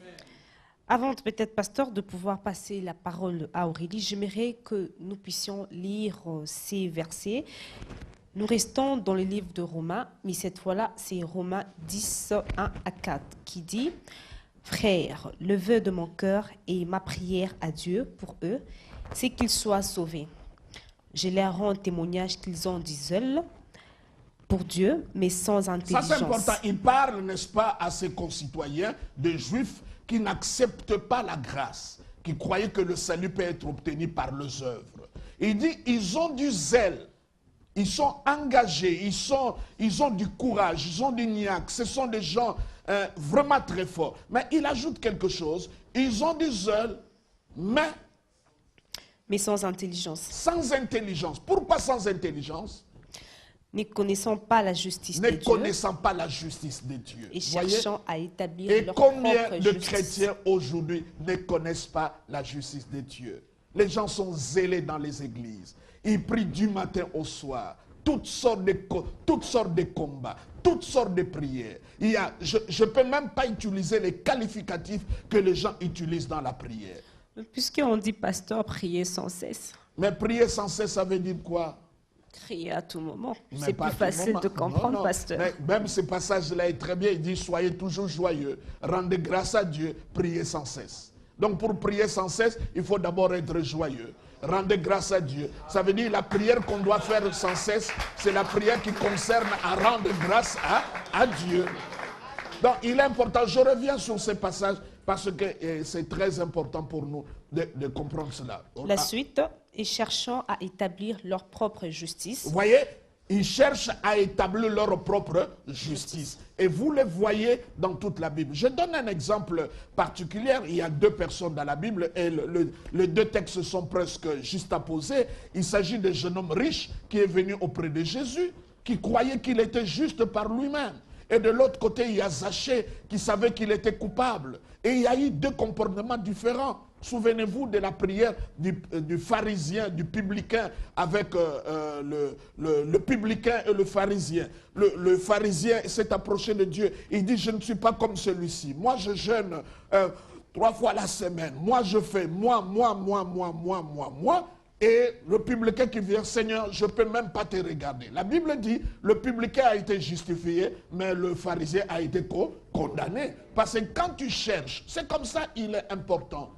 Avant peut-être, pasteur, de pouvoir passer la parole à Aurélie, j'aimerais que nous puissions lire ces versets. Nous restons dans le livre de Romains, mais cette fois-là, c'est Romains 10, 1 à 4, qui dit « Frères, le vœu de mon cœur et ma prière à Dieu pour eux, c'est qu'ils soient sauvés. Je leur rends témoignage qu'ils ont du zèle pour Dieu, mais sans intelligence. » Ça c'est important, il parle, n'est-ce pas, à ses concitoyens, des Juifs, qui n'acceptent pas la grâce, qui croyaient que le salut peut être obtenu par leurs œuvres. Il dit, ils ont du zèle, ils sont engagés, ils ont du courage, ils ont du niaque, ce sont des gens vraiment très forts. Mais il ajoute quelque chose, ils ont du zèle, mais sans intelligence. Sans intelligence. Pourquoi sans intelligence? Ne connaissant pas la justice de Dieu. Ne connaissant pas la justice de Dieu. Et cherchant à établir leur combien propre de justice. chrétiens aujourd'hui ne connaissent pas la justice de Dieu? Les gens sont zélés dans les églises. Ils prient du matin au soir. Toutes sortes de combats, toutes sortes de prières. Je ne peux même pas utiliser les qualificatifs que les gens utilisent dans la prière. Puisqu'on dit, pasteur, prier sans cesse. Mais prier sans cesse, ça veut dire quoi? Crier à tout moment. Mais C'est pas plus à tout facile moment. de comprendre, Non, non. pasteur. Mais même ce passage-là est très bien. Il dit, soyez toujours joyeux, rendez grâce à Dieu, priez sans cesse. Donc pour prier sans cesse, il faut d'abord être joyeux. Rendez grâce à Dieu. Ça veut dire la prière qu'on doit faire sans cesse, c'est la prière qui concerne à rendre grâce à Dieu. Donc il est important, je reviens sur ces passages parce que c'est très important pour nous de comprendre cela. La suite, et cherchant à établir leur propre justice. Vous voyez, ils cherchent à établir leur propre justice. Et vous le voyez dans toute la Bible. Je donne un exemple particulier. Il y a deux personnes dans la Bible et les deux textes sont presque juste opposés. Il s'agit d'un jeune homme riche qui est venu auprès de Jésus, qui croyait qu'il était juste par lui-même. Et de l'autre côté, il y a Zachée qui savait qu'il était coupable. Et il y a eu deux comportements différents. Souvenez-vous de la prière du pharisien, du publicain, avec le publicain et le pharisien. Le pharisien s'est approché de Dieu. Il dit, je ne suis pas comme celui-ci. Moi, je jeûne 3 fois la semaine. Moi, je fais moi. Et le publicain qui vient, Seigneur, je ne peux même pas te regarder. La Bible dit, le publicain a été justifié, mais le pharisien a été condamné. Parce que quand tu cherches, c'est comme ça, il est important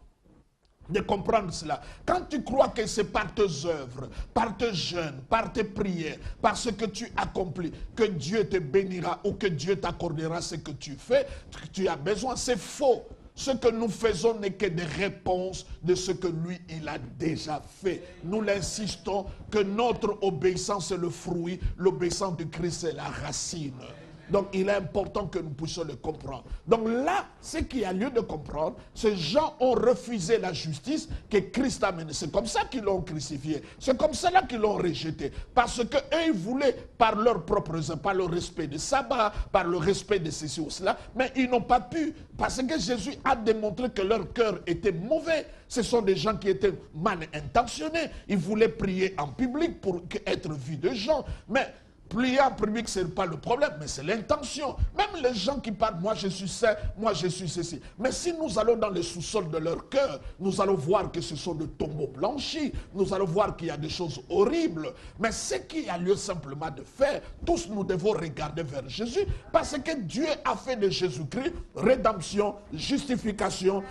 de comprendre cela. Quand tu crois que c'est par tes œuvres, par tes jeûnes, par tes prières, par ce que tu accomplis, que Dieu te bénira ou que Dieu t'accordera ce que tu fais, tu as besoin, c'est faux. Ce que nous faisons n'est que des réponses de ce que lui, il a déjà fait. Nous l'insistons que notre obéissance est le fruit, l'obéissance de Christ est la racine. Donc il est important que nous puissions le comprendre. Donc là, ce qu'il y a lieu de comprendre, ces gens ont refusé la justice que Christ a menée. C'est comme ça qu'ils l'ont crucifié. C'est comme cela qu'ils l'ont rejeté. Parce qu'eux, ils voulaient, par leur propre œuvre, par le respect de sabbat, par le respect de ceci ou cela, mais ils n'ont pas pu. Parce que Jésus a démontré que leur cœur était mauvais. Ce sont des gens qui étaient mal intentionnés. Ils voulaient prier en public pour être vus de gens. Mais prier en public, ce n'est pas le problème, mais c'est l'intention. Même les gens qui parlent, moi je suis ça, moi je suis ceci. Mais si nous allons dans le sous-sol de leur cœur, nous allons voir que ce sont des tombeaux blanchis. Nous allons voir qu'il y a des choses horribles. Mais ce qu'il y a lieu simplement de faire, tous nous devons regarder vers Jésus, parce que Dieu a fait de Jésus-Christ rédemption, justification,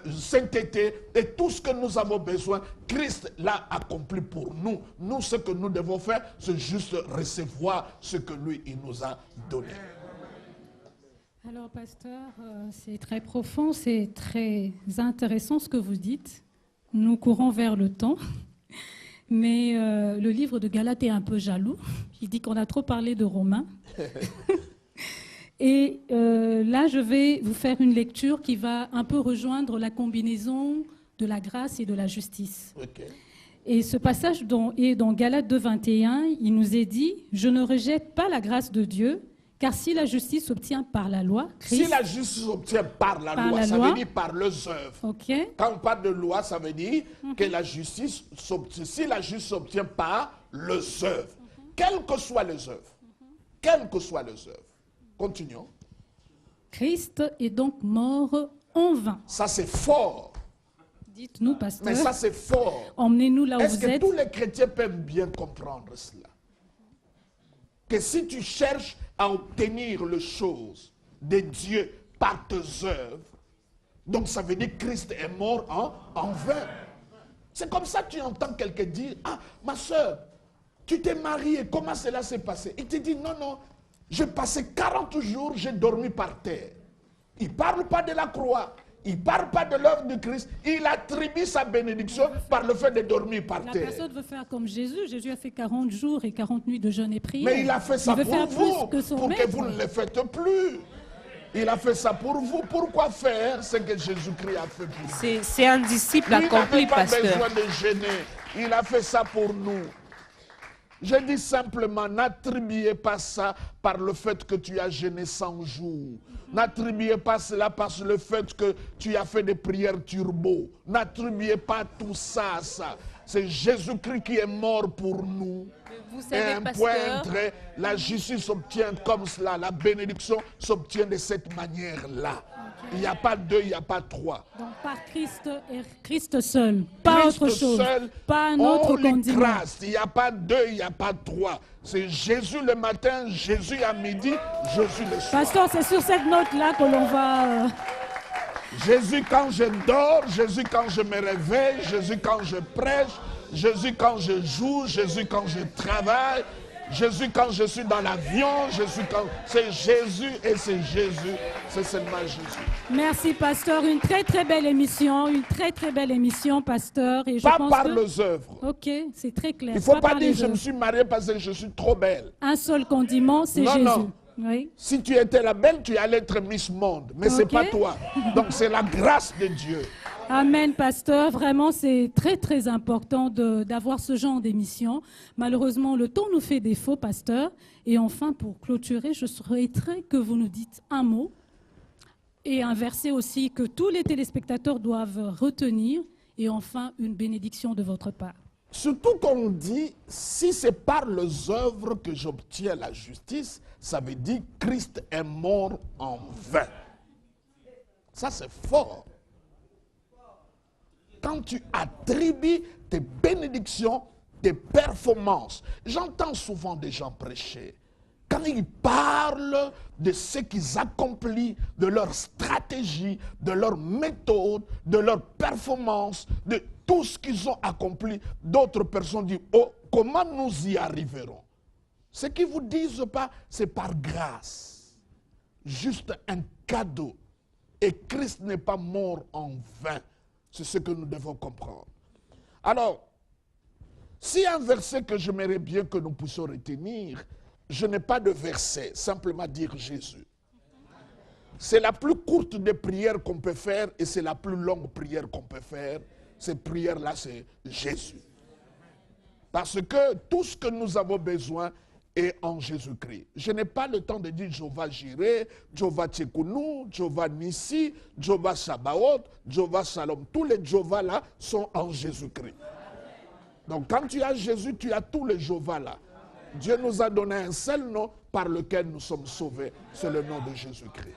sainteté et tout ce que nous avons besoin. Christ l'a accompli pour nous. Nous, ce que nous devons faire, c'est juste recevoir ce que lui, il nous a donné. Alors, pasteur, c'est très profond, c'est très intéressant ce que vous dites. Nous courons vers le temps, mais le livre de Galates est un peu jaloux. Il dit qu'on a trop parlé de Romains. Et là, je vais vous faire une lecture qui va un peu rejoindre la combinaison de la grâce et de la justice. Okay. Et ce passage est dans Galates 2,21, il nous est dit « Je ne rejette pas la grâce de Dieu, car si la justice s'obtient par la loi... » Si la justice s'obtient par la loi, ça veut dire par les œuvres. Okay. Quand on parle de loi, ça veut dire que la justice s'obtient, si la justice s'obtient par les œuvres, quelles que soient les œuvres, quelles que soient les œuvres. Continuons. Christ est donc mort en vain. Ça c'est fort. Dites-nous, pasteur. Mais ça c'est fort. Emmenez-nous là où vous êtes. Est-ce que tous les chrétiens peuvent bien comprendre cela? Que si tu cherches à obtenir les choses de Dieu par tes œuvres, donc ça veut dire que Christ est mort en vain. C'est comme ça que tu entends quelqu'un dire, ah, ma soeur, tu t'es mariée, comment cela s'est passé? Il te dit, non, non, j'ai passé 40 jours, j'ai dormi par terre. Il ne parle pas de la croix. Il ne parle pas de l'œuvre de Christ. Il attribue sa bénédiction par le fait de dormir par terre. La personne veut faire comme Jésus. Jésus a fait 40 jours et 40 nuits de jeûne et prière. Mais il a fait ça pour vous, pour que maître. vous ne le faites plus. Il a fait ça pour vous. Pourquoi faire ce que Jésus-Christ a fait pour vous? C'est un disciple accompli, pasteur. Il n'avait pas besoin de gêner. Il a fait ça pour nous. Je dis simplement, n'attribuez pas ça par le fait que tu as jeûné 100 jours. N'attribuez pas cela par le fait que tu as fait des prières turbo. N'attribuez pas tout ça à ça. C'est Jésus-Christ qui est mort pour nous. Vous Et savez, un pasteur, point, un trait, la justice s'obtient comme cela. La bénédiction s'obtient de cette manière-là. Il n'y a pas deux, il n'y a pas trois. Donc par Christ et Christ seul, pas Christ autre chose, seul, pas un autre only condiment. Christ. Il n'y a pas deux, il n'y a pas trois. C'est Jésus le matin, Jésus à midi, Jésus le soir. Pasteur, c'est sur cette note-là que l'on va... Jésus quand je dors, Jésus quand je me réveille, Jésus quand je prêche, Jésus quand je joue, Jésus quand je travaille, Jésus quand je suis dans l'avion, Jésus quand... C'est Jésus et c'est Jésus, c'est seulement Jésus. Merci, pasteur. Une très, très belle émission. Une très, très belle émission, pasteur. Et je Pas pense par que... les œuvres. Ok, c'est très clair. Il ne faut pas par dire les je me œuvres. suis marié parce que je suis trop belle. Un seul condiment, c'est Non, Jésus. non. Oui. Si tu étais la belle, tu allais être Miss Monde. Mais ce n'est Ok. pas toi. Donc c'est la grâce de Dieu. Amen, pasteur. Vraiment, c'est très, très important d'avoir ce genre d'émission. Malheureusement, le temps nous fait défaut, pasteur. Et enfin, pour clôturer, je souhaiterais que vous nous dites un mot et un verset aussi que tous les téléspectateurs doivent retenir. Et enfin, une bénédiction de votre part. Surtout qu'on dit, si c'est par les œuvres que j'obtiens la justice, ça veut dire Christ est mort en vain. Ça, c'est fort. Quand tu attribues tes bénédictions, tes performances. J'entends souvent des gens prêcher. Quand ils parlent de ce qu'ils accomplissent, de leur stratégie, de leur méthode, de leur performance, de tout ce qu'ils ont accompli, d'autres personnes disent, oh, comment nous y arriverons? Ce qu'ils ne vous disent pas, c'est par grâce. Juste un cadeau. Et Christ n'est pas mort en vain. C'est ce que nous devons comprendre. Alors, s'il y a un verset que j'aimerais bien que nous puissions retenir, je n'ai pas de verset, simplement dire Jésus. C'est la plus courte des prières qu'on peut faire et c'est la plus longue prière qu'on peut faire. Cette prière-là, c'est Jésus. Parce que tout ce que nous avons besoin est en Jésus-Christ. Je n'ai pas le temps de dire Jéhovah Jireh, Jéhovah Tchekounou, Jéhovah Nissi, Jéhovah Sabaoth, Jéhovah Shalom. Tous les Jéhovah là sont en Jésus-Christ. Donc quand tu as Jésus, tu as tous les Jéhovah là. Dieu nous a donné un seul nom par lequel nous sommes sauvés. C'est le nom de Jésus-Christ.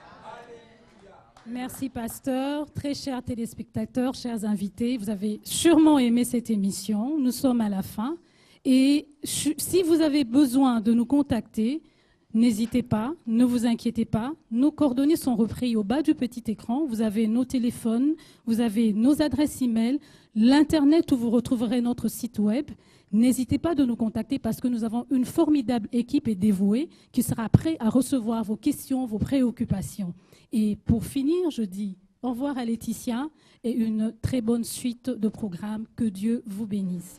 Merci, pasteur. Très chers téléspectateurs, chers invités, vous avez sûrement aimé cette émission. Nous sommes à la fin. Et si vous avez besoin de nous contacter, n'hésitez pas, ne vous inquiétez pas. Nos coordonnées sont reprises au bas du petit écran. Vous avez nos téléphones, vous avez nos adresses e-mail, l'Internet où vous retrouverez notre site web. N'hésitez pas de nous contacter parce que nous avons une formidable équipe et dévouée qui sera prête à recevoir vos questions, vos préoccupations. Et pour finir, je dis au revoir à Laetitia et une très bonne suite de programmes. Que Dieu vous bénisse.